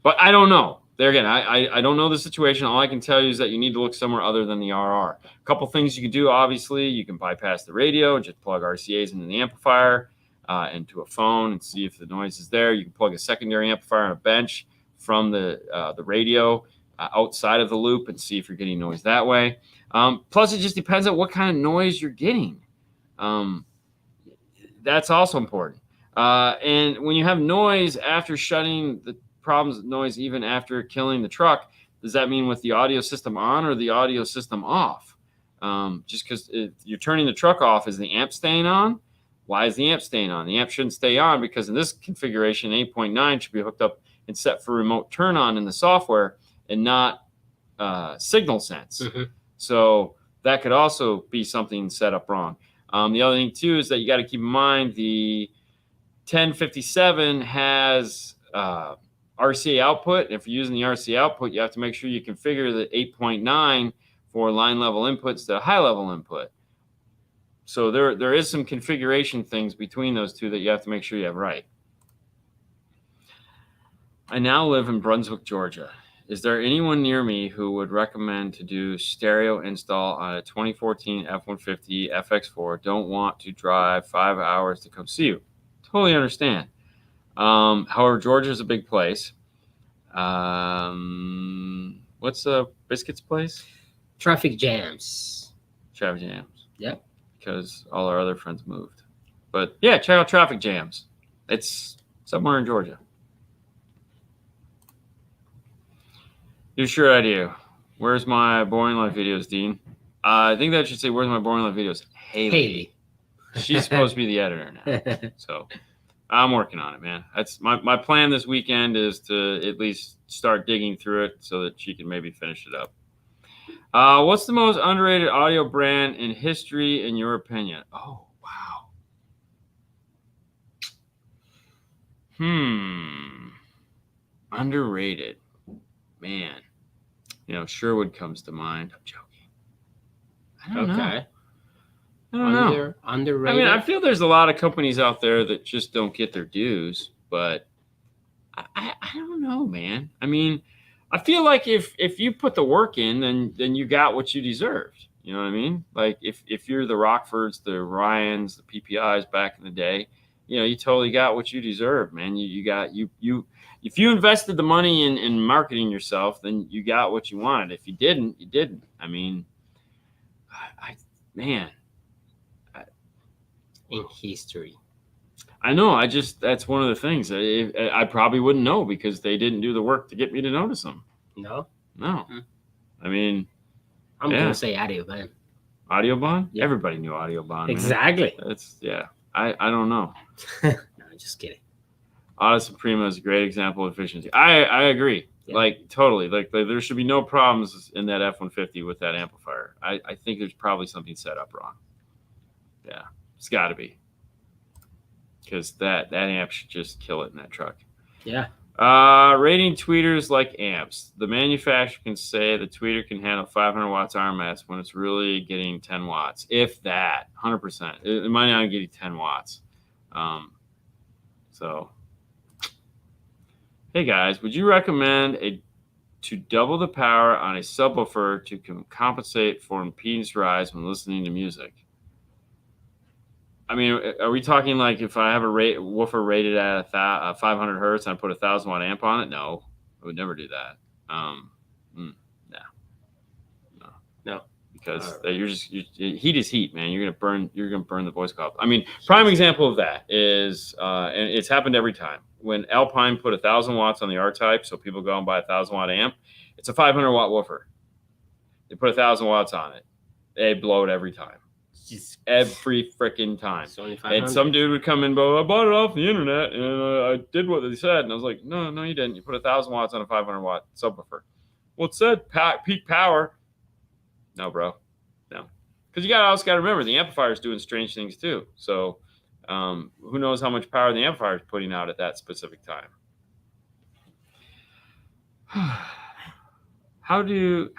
But I don't know. There again, I don't know the situation. All I can tell you is that you need to look somewhere other than the RR. A couple things you can do, obviously. You can bypass the radio and just plug RCAs into the amplifier, into a phone, and see if the noise is there. You can plug a secondary amplifier on a bench from the radio outside of the loop and see if you're getting noise that way. Plus, it just depends on what kind of noise you're getting. That's also important. And when you have noise after shutting the problems with noise, even after killing the truck, does that mean with the audio system on or the audio system off? Just because you're turning the truck off, is the amp staying on? Why is the amp staying on? The amp shouldn't stay on because in this configuration, 8.9 should be hooked up and set for remote turn on in the software and not signal sense. Mm-hmm. So that could also be something set up wrong. The other thing too is that you got to keep in mind the 1057 has RCA output. If you're using the RCA output, you have to make sure you configure the 8.9 for line level inputs to high level input. So there is some configuration things between those two that you have to make sure you have right. I now live in Brunswick, Georgia. Is there anyone near me who would recommend to do stereo install on a 2014 F-150 FX4? Don't want to drive 5 hours to come see you. Totally understand. However, Georgia is a big place. What's Biscuit's place? Traffic jams. Traffic jams. Yep. Because all our other friends moved. But yeah, check out Traffic Jams. It's somewhere in Georgia. You sure I do. Where's my Boring Life videos, Dean? I think that should say, where's my Boring Life videos? Haley. She's supposed to be the editor now. So I'm working on it, man. That's my plan this weekend, is to at least start digging through it so that she can maybe finish it up. What's the most underrated audio brand in history, in your opinion? Oh, wow. Underrated. Man. Sherwood comes to mind. I'm joking. I don't know. I don't know. Underrated. I mean, I feel there's a lot of companies out there that just don't get their dues, but I don't know, man. I mean, I feel like if you put the work in, then you got what you deserved. You know what I mean? Like if you're the Rockfords, the Ryans, the PPIs back in the day, you totally got what you deserved, man. If you invested the money in marketing yourself, then you got what you wanted. If you didn't, you didn't. I mean, in history. I know. That's one of the things. I probably wouldn't know because they didn't do the work to get me to notice them. No. No. I mean, I'm gonna say Audioban. Audioban? Yeah. Everybody knew Audioban. Exactly. Man. That's I don't know. No, just kidding. Auto Suprema is a great example of efficiency. I agree. Yeah. Like totally. Like there should be no problems in that F-150 with that amplifier. I think there's probably something set up wrong. Yeah, it's got to be. Because that amp should just kill it in that truck. Yeah. Rating tweeters like amps. The manufacturer can say the tweeter can handle 500 watts RMS when it's really getting 10 watts. If that, 100%. It might not get you 10 watts. So, hey guys, would you recommend to double the power on a subwoofer to compensate for impedance rise when listening to music? I mean, are we talking like if I have a woofer rated at 500 hertz and I put a 1,000 watt amp on it? No, I would never do that. No, because heat is heat, man. You're gonna burn the voice coil. I mean, prime example of that is, and it's happened every time when Alpine put 1,000 watts on the R type, so people go and buy a 1,000 watt amp. It's a 500 watt woofer. They put 1,000 watts on it. They blow it every time. Every freaking time. And some dude would come in, I bought it off the internet and I did what they said. And I was like, no, you didn't. You put 1,000 watts on a 500 watt subwoofer. Well, it said peak power. No, bro. No. Because you also got to remember the amplifier is doing strange things too. So who knows how much power the amplifier is putting out at that specific time. How do you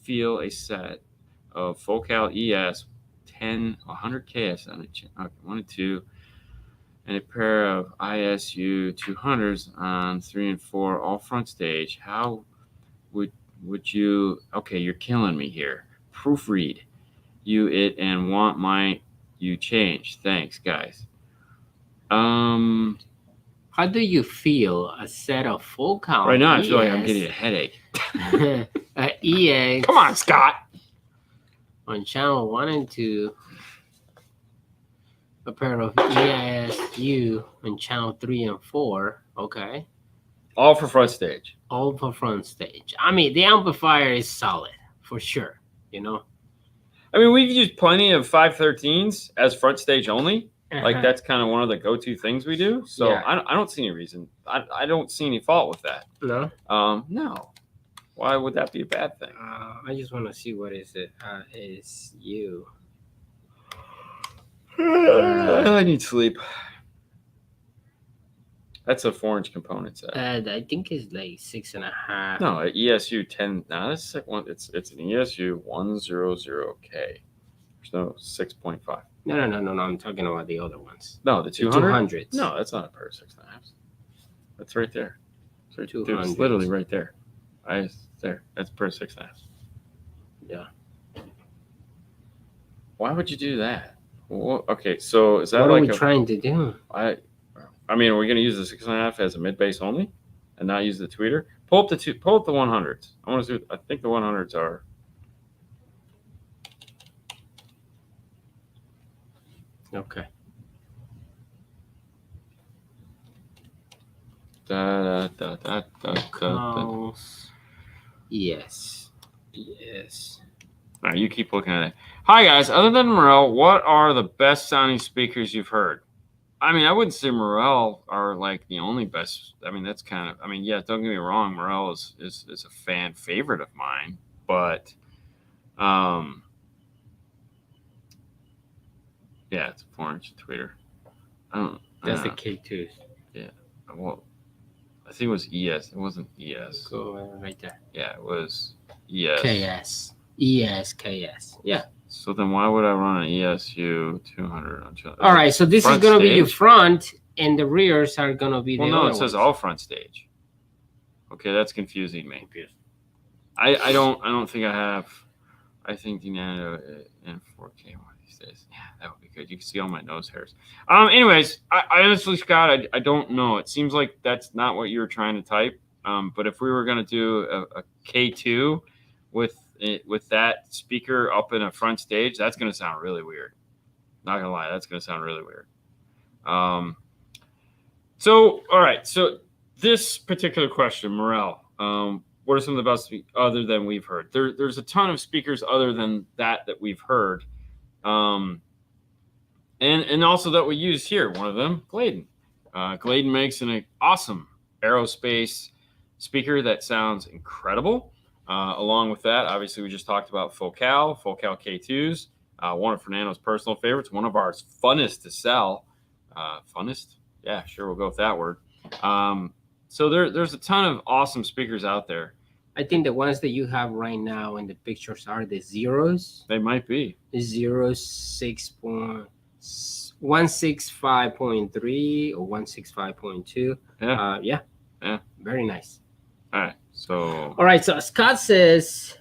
feel a set of Focal ES 100 KS on a 1 and 2, and a pair of ISU 200s on 3 and 4, all front stage? How would you? Okay, you're killing me here. Proofread it and want you change. Thanks, guys. How do you feel a set of Focal? Right now, I feel like I'm getting a headache. ES. Come on, Scott. On channel 1 and 2, a pair of ESU on channel 3 and 4. Okay. All for front stage. All for front stage. I mean, the amplifier is solid for sure. You know. I mean, we've used plenty of 513s as front stage only. Like that's kind of one of the go-to things we do. So yeah. I don't see any reason. I don't see any fault with that. No. No. Why would that be a bad thing? I just want to see what is it. Is you? I need sleep. That's a 4-inch component set. I think it's like 6.5. No, ESU 10. No, that's like one. It's an ESU 100K. There's no 6.5. No. I'm talking about the other ones. No, the 200. 200s. No, that's not a pair of 6.5. That's right there. So dude, it's literally right there. There. That's a pair of 6.5. Yeah. Why would you do that? Well, okay, so is that what like are we trying to do? I mean, are we going to use the 6.5 as a mid bass only, and not use the tweeter? Pull up the 100s. I want to see. I think the 100s are. Okay. Yes. All right, you keep looking at it. Hi, guys. Other than Morel, what are the best sounding speakers you've heard? I mean, I wouldn't say Morel are like the only best. I mean, that's kind of. I mean, yeah. Don't get me wrong. Morel is a fan favorite of mine, but yeah, it's a 4-inch tweeter. That's the K2. Yeah. Well, I think it was ES. It wasn't ES. Go right there. Yeah, it was ES. KS. ES. Yeah. So then why would I run an ESU 200 on channel? All right, so this is going to be your front, and the rears are going to be the other says all front stage. Okay, that's confusing me. I don't think I have. I think the Nano in 4K one of these days. Yeah, that would be good. You can see all my nose hairs. Anyways, I honestly, Scott, I don't know. It seems like that's not what you were trying to type. But if we were going to do a K2 with that speaker up in a front stage, that's going to sound really weird. Not going to lie, that's going to sound really weird. So, all right. So this particular question, Morel, What are some of the best other than we've heard? There's a ton of speakers other than that we've heard. And also that we use here. One of them, Gladen. Gladen makes an awesome aerospace speaker that sounds incredible. Along with that, obviously, we just talked about Focal K2s. One of Fernando's personal favorites, one of our funnest to sell. Funnest? Yeah, sure, we'll go with that word. So there's a ton of awesome speakers out there. I think the ones that you have right now in the pictures are the zeros. They might be. 165.3 or 165.2. Yeah. Yeah. Very nice. All right. So Scott says,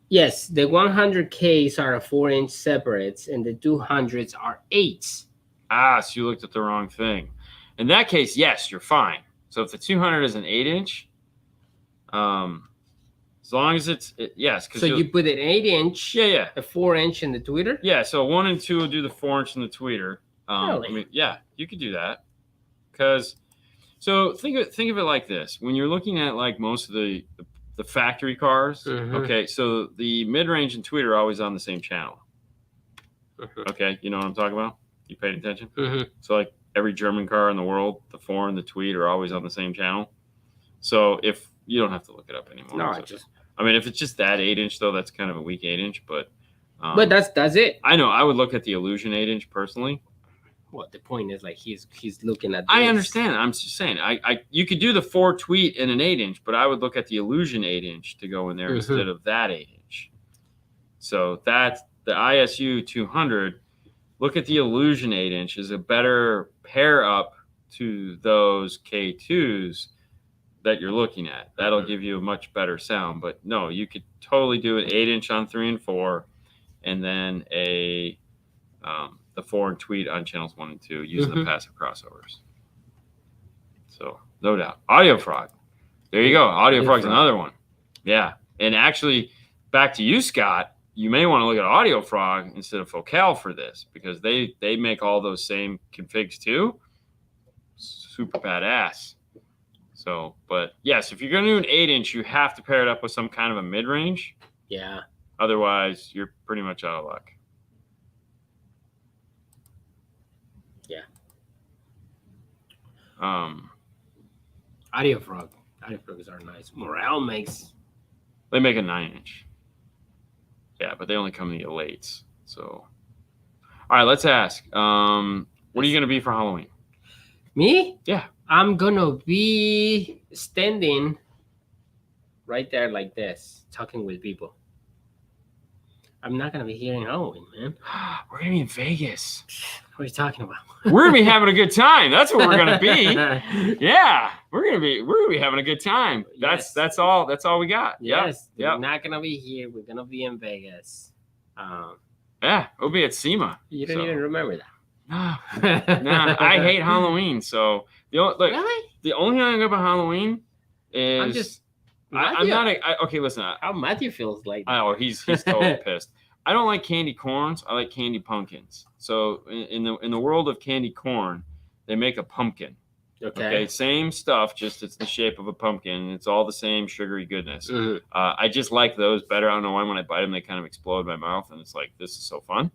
yes, the 100Ks are 4-inch separates and the 200s are 8s. So you looked at the wrong thing. In that case, yes, you're fine. So if the 200 is an 8-inch, as long as yes. So you put an 8-inch, yeah, a 4-inch in the tweeter. Yeah, so 1 and 2 will do the 4-inch in the tweeter. Really? I mean, yeah, you could do that. So think of it like this: when you're looking at like most of the factory cars, okay, so the mid-range and tweeter are always on the same channel. Okay, you know what I'm talking about? You paid attention? So like every German car in the world, the 4 and the tweet are always on the same channel. So if you don't have to look it up anymore. No, I mean, if it's just that 8-inch though, that's kind of a weak 8-inch. But that's it. I know. I would look at the Illusion 8-inch personally. Well, the point is like he's looking at. I understand. I'm just saying. You could do the 4 tweet in an 8-inch, but I would look at the Illusion 8-inch to go in there instead of that 8-inch. So that's the ISU 200. Look at the Illusion 8-inch is a better pair up to those K2s that you're looking at. That'll give you a much better sound. But no, you could totally do an 8-inch on 3 and 4, and then the 4 and tweet on channels 1 and 2 using the passive crossovers. So no doubt. Audio Frog. There you go. Audio Frog's another one. Yeah. And actually, back to you, Scott, you may want to look at Audio Frog instead of Focal for this, because they make all those same configs too. Super badass. So, but yes, if you're going to do an 8-inch, you have to pair it up with some kind of a mid-range. Yeah. Otherwise, you're pretty much out of luck. Yeah. Audio Frogs are nice. Morale they make a 9-inch. Yeah, but they only come in the elites. So, all right, let's ask. What are you going to be for Halloween? Me? Yeah. I'm going to be standing right there like this, talking with people. I'm not going to be here in Halloween, man. We're going to be in Vegas. What are you talking about? We're going to be having a good time. That's what we're going to be. Yeah. We're going to be having a good time. That's all we got. Yes. Yep. We're not going to be here. We're going to be in Vegas. Yeah. We'll be at SEMA. You don't even remember that. No, I hate Halloween. So really? The only thing I know about Halloween is I'm not okay. Listen, how Matthew feels like. Oh, he's totally pissed. I don't like candy corns. I like candy pumpkins. So in the world of candy corn, they make a pumpkin. Okay. Same stuff, just it's the shape of a pumpkin. And it's all the same sugary goodness. I just like those better. I don't know why when I bite them, they kind of explode in my mouth, and it's like, this is so fun.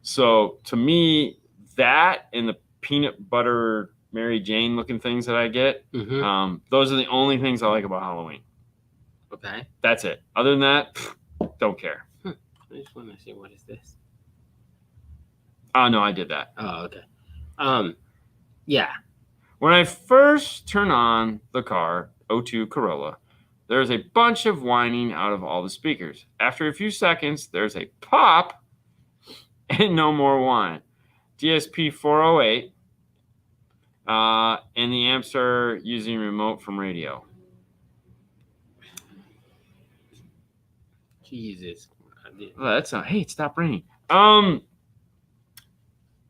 So to me, that and the peanut butter Mary Jane looking things that I get, those are the only things I like about Halloween. Okay. That's it. Other than that, don't care. I just want to see, what is this? Oh, no, I did that. Oh, okay. Yeah. When I first turn on the car, 02 Corolla, there's a bunch of whining out of all the speakers. After a few seconds, there's a pop and no more whine. DSP 408, and the amps are using remote from radio. Jesus. Well, that's not. Hey, stop ringing.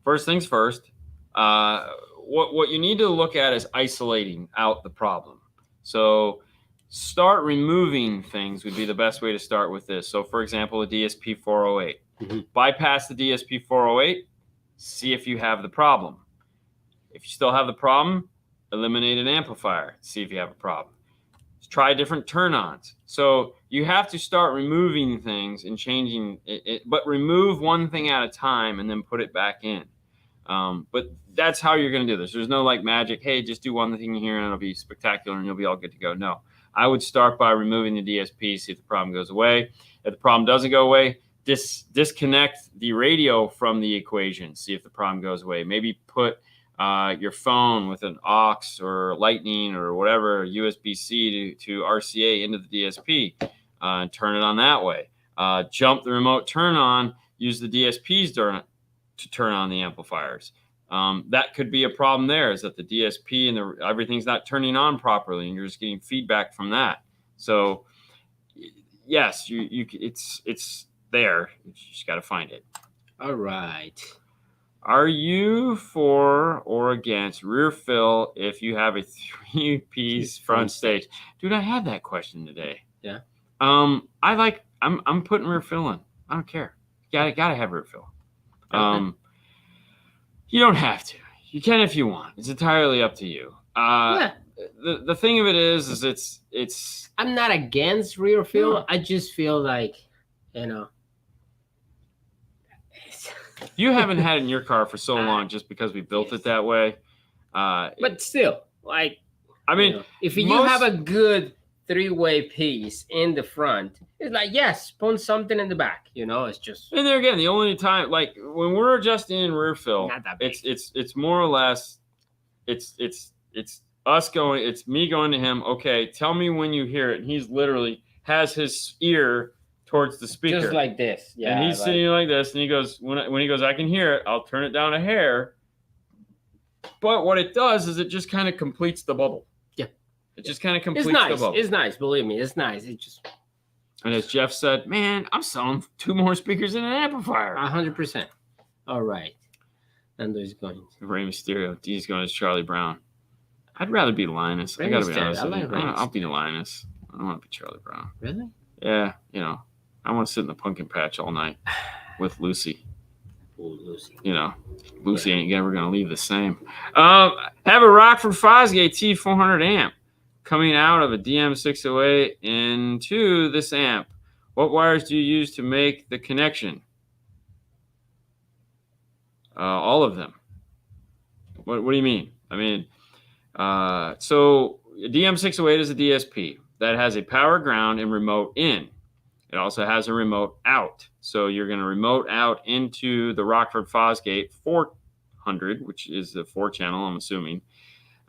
First things first. What you need to look at is isolating out the problem. So start removing things would be the best way to start with this. So for example, a DSP 408. Bypass the DSP 408. See if you have the problem. If you still have the problem, eliminate an amplifier, see if you have a problem. Try different turn-ons. So you have to start removing things and changing it, but remove one thing at a time and then put it back in. But that's how you're going to do this. There's no like magic, hey, just do one thing here and it'll be spectacular and you'll be all good to go. No, I would start by removing the DSP, see if the problem goes away. If the problem doesn't go away, disconnect the radio from the equation, see if the problem goes away. Maybe put your phone with an aux or lightning or whatever, USB-C to RCA into the DSP and turn it on that way. Jump the remote turn on, use the DSPs to turn on the amplifiers. That could be a problem there, is that the DSP and everything's not turning on properly and you're just getting feedback from that. So yes, it's there. You just got to find it. All right. Are you for or against rear fill if you have a 3-piece front stage? Dude, I had that question today. Yeah. I'm putting rear fill in. I don't care. You gotta have rear fill. Okay. You don't have to. You can if you want. It's entirely up to you. Yeah. The thing of it is it's. I'm not against rear fill. No. I just feel like, you know. You haven't had it in your car for so long just because we built it that way. But still, like, I mean, you know, if you have a good 3-way piece in the front, it's like, yes, put something in the back. You know, it's just. And there again, the only time, like when we're adjusting in rear fill, not that big. it's more or less, it's us going, it's me going to him. Okay, tell me when you hear it. And he's literally has his ear towards the speaker, just like this. Yeah, and he's sitting like this, and he goes, when he goes, I can hear it. I'll turn it down a hair. But what it does is it just kind of completes the bubble. Yeah, it just kind of completes the bubble. It's nice, believe me, it's nice. It just. And as Jeff said, man, I'm selling 2 more speakers and an amplifier. 100%. All right, and there's going. Rey Mysterio. D's going as Charlie Brown. I'd rather be Linus. I gotta be honest with you. I'll be Linus. I don't want to be Charlie Brown. Really? Yeah, you know. I want to sit in the pumpkin patch all night with Lucy. Ooh, Lucy. You know, Lucy ain't ever going to leave the same. Have a Rockford Fosgate T400 amp coming out of a DM608 into this amp. What wires do you use to make the connection? All of them. What do you mean? I mean, so a DM608 is a DSP that has a power ground and remote in. It also has a remote out. So you're going to remote out into the Rockford Fosgate 400, which is the 4-channel, I'm assuming.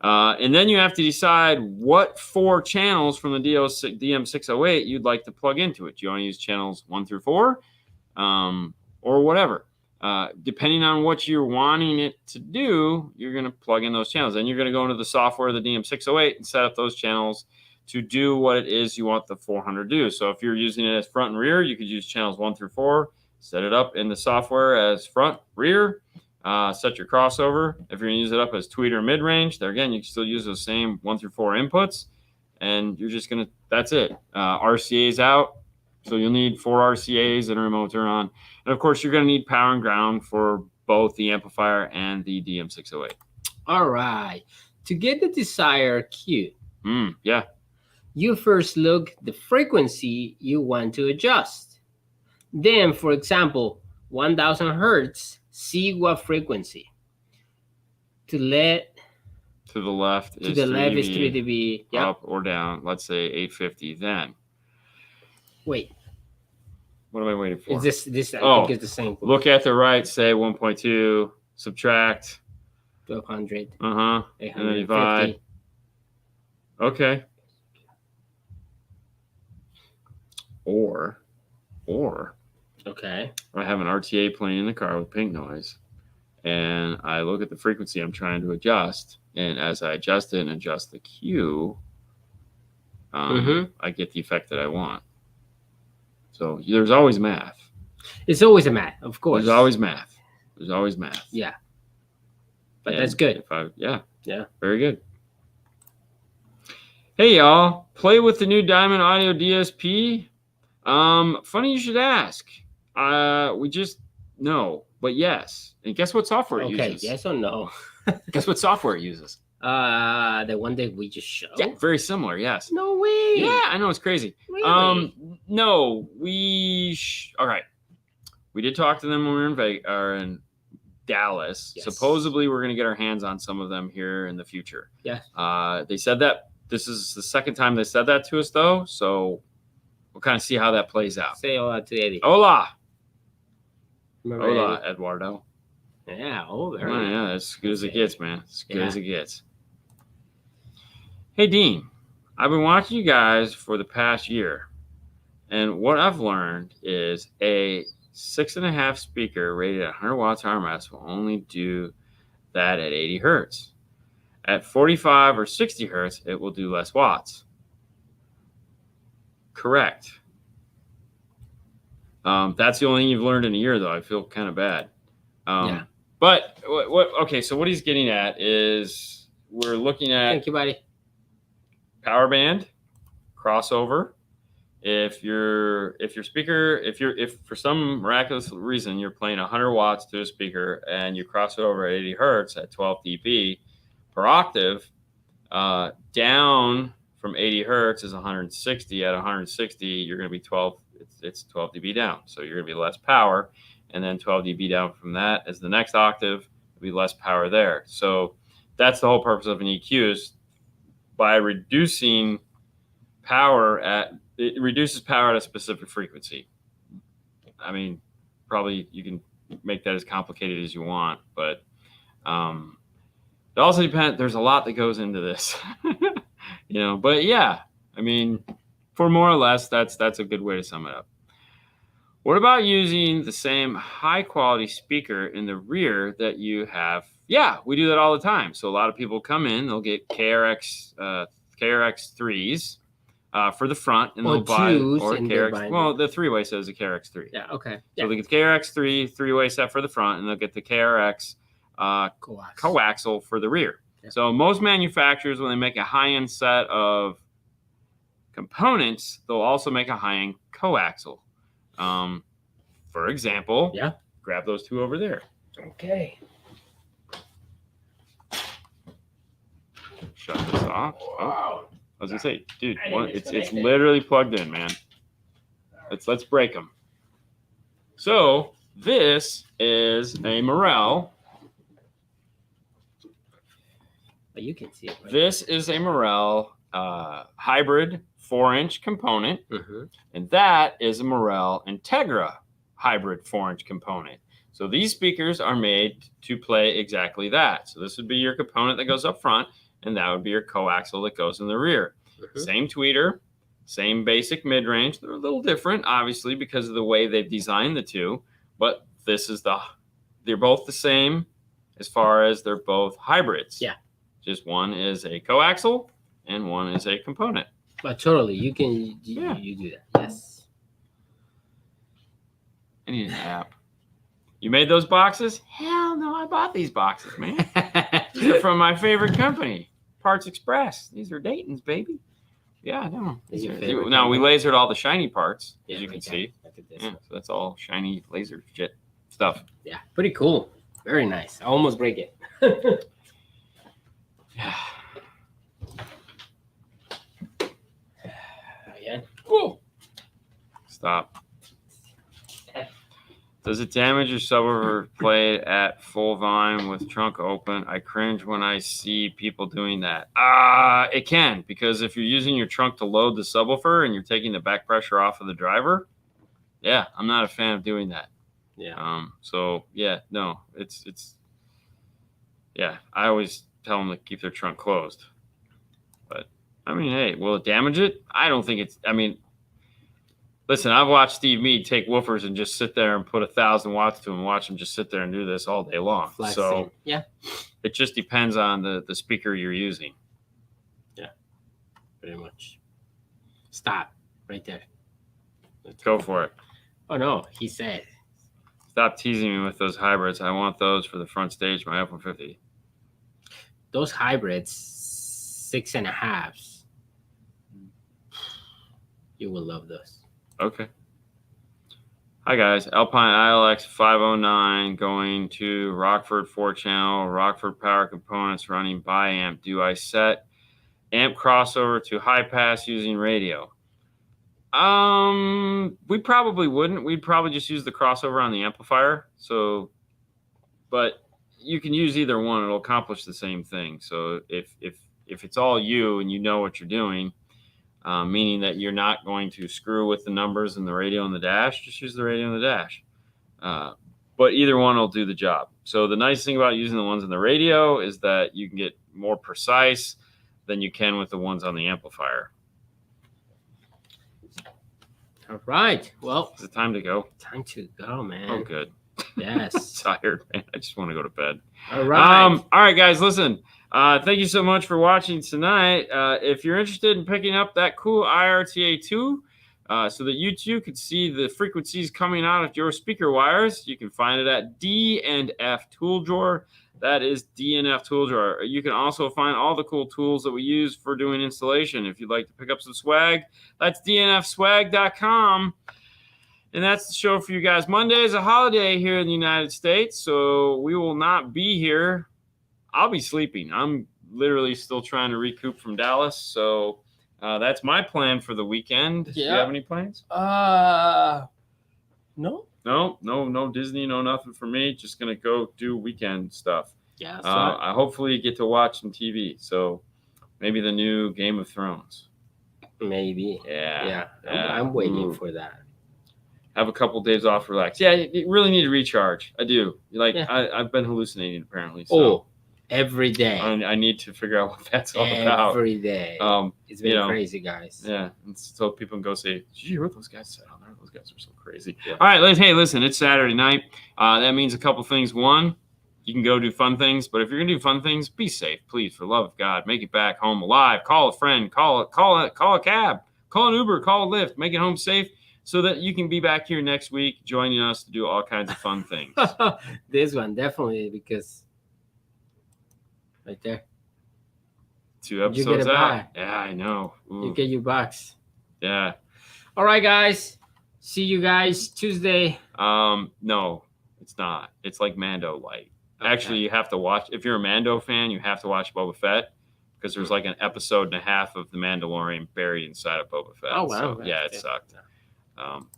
And then you have to decide what 4 channels from the DM608 you'd like to plug into it. Do you want to use channels 1 through 4 or whatever? Depending on what you're wanting it to do, you're going to plug in those channels. Then you're going to go into the software of the DM608 and set up those channels to do what it is you want the 400 to do. So if you're using it as front and rear, you could use channels 1 through 4, set it up in the software as front, rear, set your crossover. If you're going to use it up as tweeter mid-range, there again, you can still use those same 1 through 4 inputs, and you're just going to, that's it. RCA's out, so you'll need 4 RCAs and a remote turn on. And of course, you're going to need power and ground for both the amplifier and the DM608. All right. To get the desired cue. Yeah. You first look the frequency you want to adjust. Then, for example, 1000 hertz, see what frequency. To the left is 3 dB. Yep. Up or down, let's say 850 then. Wait. What am I waiting for? Is this I think is the same. Look at the right, say 1.2, subtract. 1200. 850. And then divide. Okay. Or okay, I have an RTA playing in the car with pink noise, and I look at the frequency I'm trying to adjust, and as I adjust it and adjust the cue, I get the effect that I want. So there's always math. It's always a math, of course. There's always math. There's always math. Yeah, but that's good. Yeah, very good. Hey y'all, play with the new Diamond Audio DSP. Funny you should ask. We just no, but yes. And guess what software it uses? Okay, yes or no? Guess what software it uses? The one that we just showed. Yeah, very similar. Yes. No way. Yeah, I know, it's crazy. Really? No, all right. We did talk to them when we were in Vegas or in Dallas. Yes. Supposedly, we're going to get our hands on some of them here in the future. Yeah. They said that this is the second time they said that to us, though. So we'll kind of see how that plays out. Say hola to Eddie. Hola. Remember Hola, Eddie? Eduardo. Yeah. Oh, very Oh, nice. yeah, as good as it gets, man. As good Yeah. as it gets. Hey, Dean, I've been watching you guys for the past year, and what I've learned is a 6.5 speaker rated at 100 watts RMS will only do that at 80 hertz. At 45 or 60 hertz, it will do less watts. Correct. That's the only thing you've learned in a year, though. I feel kind of bad. Yeah. But okay, so what he's getting at is we're looking at Thank you, buddy. power band, crossover. If your speaker, if for some miraculous reason you're playing 100 watts to a speaker and you cross it over at 80 hertz at 12 dB per octave, down from 80 hertz is 160. At 160, you're going to be 12. It's 12 dB down, so you're going to be less power, and then 12 dB down from that as the next octave, will be less power there. So that's the whole purpose of an EQ is by reducing power it reduces power at a specific frequency. I mean, probably you can make that as complicated as you want, but it also depends. There's a lot that goes into this, but yeah, I mean, for more or less, that's a good way to sum it up. What about using the same high quality speaker in the rear that you have? Yeah, we do that all the time. So a lot of people come in, they'll get KRX3s for the front, and they'll buy or KRX. Well, the three-way says a KRX3. Yeah. Okay. So they get the KRX3 three-way set for the front, and they'll get the KRX coaxial for the rear. Yeah. So most manufacturers, when they make a high-end set of components, they'll also make a high-end coaxial. For example, grab those two over there. Okay. Shut this off. Oh, I was gonna say, dude, it's literally plugged in, man. Let's break them. So this is a Morel. But you can see it. Right? This is a Morel hybrid 4-inch component, and that is a Morel Integra hybrid 4-inch component. So these speakers are made to play exactly that. So this would be your component that goes up front, and that would be your coaxial that goes in the rear. Same tweeter, same basic mid-range. They're a little different, obviously, because of the way they've designed the two, but they're both the same as far as they're both hybrids. Yeah. Just one is a coaxial and one is a component. But totally, you do that. Yes. I need an app. You made those boxes? Hell no, I bought these boxes, man. These are from my favorite company, Parts Express. These are Dayton's, baby. Yeah, no. Now, we lasered all the shiny parts, as you can see. Yeah, so that's all shiny laser jet stuff. Yeah, pretty cool. Very nice. I almost break it. Yeah. Again. Whoa. Stop. Does it damage your subwoofer played at full volume with trunk open? I cringe when I see people doing that. It can, because if you're using your trunk to load the subwoofer and you're taking the back pressure off of the driver, yeah, I'm not a fan of doing that. Yeah. So yeah, no, it's yeah, I always tell them to keep their trunk closed. But I mean, hey, will it damage it? I don't think listen, I've watched Steve Mead take woofers and just sit there and put 1,000 watts to them and watch them just sit there and do this all day long. So yeah, it just depends on the speaker you're using. Yeah, pretty much. Stop right there. Let's go for it. Oh no, he said. Stop teasing me with those hybrids. I want those for the front stage, my F-150. Those hybrids, 6.5s. You will love those. Okay. Hi guys, Alpine ILX 509 going to Rockford 4-channel, Rockford power components running bi-amp. Do I set amp crossover to high pass using radio? We probably wouldn't. We'd probably just use the crossover on the amplifier. So, but you can use either one. It'll accomplish the same thing. So if it's all you and you know what you're doing, meaning that you're not going to screw with the numbers in the radio and the dash, just use the radio and the dash. But either one will do the job. So the nice thing about using the ones in the radio is that you can get more precise than you can with the ones on the amplifier. All right. Well, is it time to go? Time to go, man. Oh, good. Yes. I'm tired, man. I just want to go to bed. All right. All right, guys. Listen. Thank you so much for watching tonight. If you're interested in picking up that cool IRTA2, so that you too could see the frequencies coming out of your speaker wires, you can find it at D&F Tool Drawer. That is D&F Tool Drawer. You can also find all the cool tools that we use for doing installation. If you'd like to pick up some swag, that's dnfswag.com. And that's the show for you guys. Monday is a holiday here in the United States, so we will not be here. I'll be sleeping. I'm literally still trying to recoup from Dallas, so that's my plan for the weekend. Yeah. Do you have any plans? No. No Disney, no nothing for me. Just gonna go do weekend stuff. Yeah. I hopefully get to watch some TV. So maybe the new Game of Thrones. Maybe. Yeah. I'm waiting for that. Have a couple days off, relax. Yeah, you really need to recharge. I do. I've been hallucinating apparently. So every day. I need to figure out what that's all about. Every day. It's been crazy, guys. Yeah. And so people can go say, did you hear what those guys said on there? Those guys are so crazy. Yeah. All right. Hey, listen, it's Saturday night. That means a couple things. One, you can go do fun things. But if you're going to do fun things, be safe, please, for the love of God. Make it back home alive. Call a friend. Call a cab. Call an Uber. Call a Lyft. Make it home safe, so that you can be back here next week joining us to do all kinds of fun things. This one, definitely, because right there. 2 episodes you get a out. Yeah, I know. Ooh. You get your bucks. Yeah. All right, guys. See you guys Tuesday. No, it's not. It's like Mando light. Okay. Actually, you have to watch. If you're a Mando fan, you have to watch Boba Fett, because there's like an episode and a half of The Mandalorian buried inside of Boba Fett. Oh, wow. So, yeah, it sucked.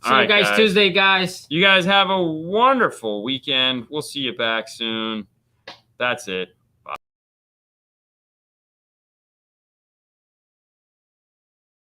See you guys Tuesday, guys. You guys have a wonderful weekend. We'll see you back soon. That's it.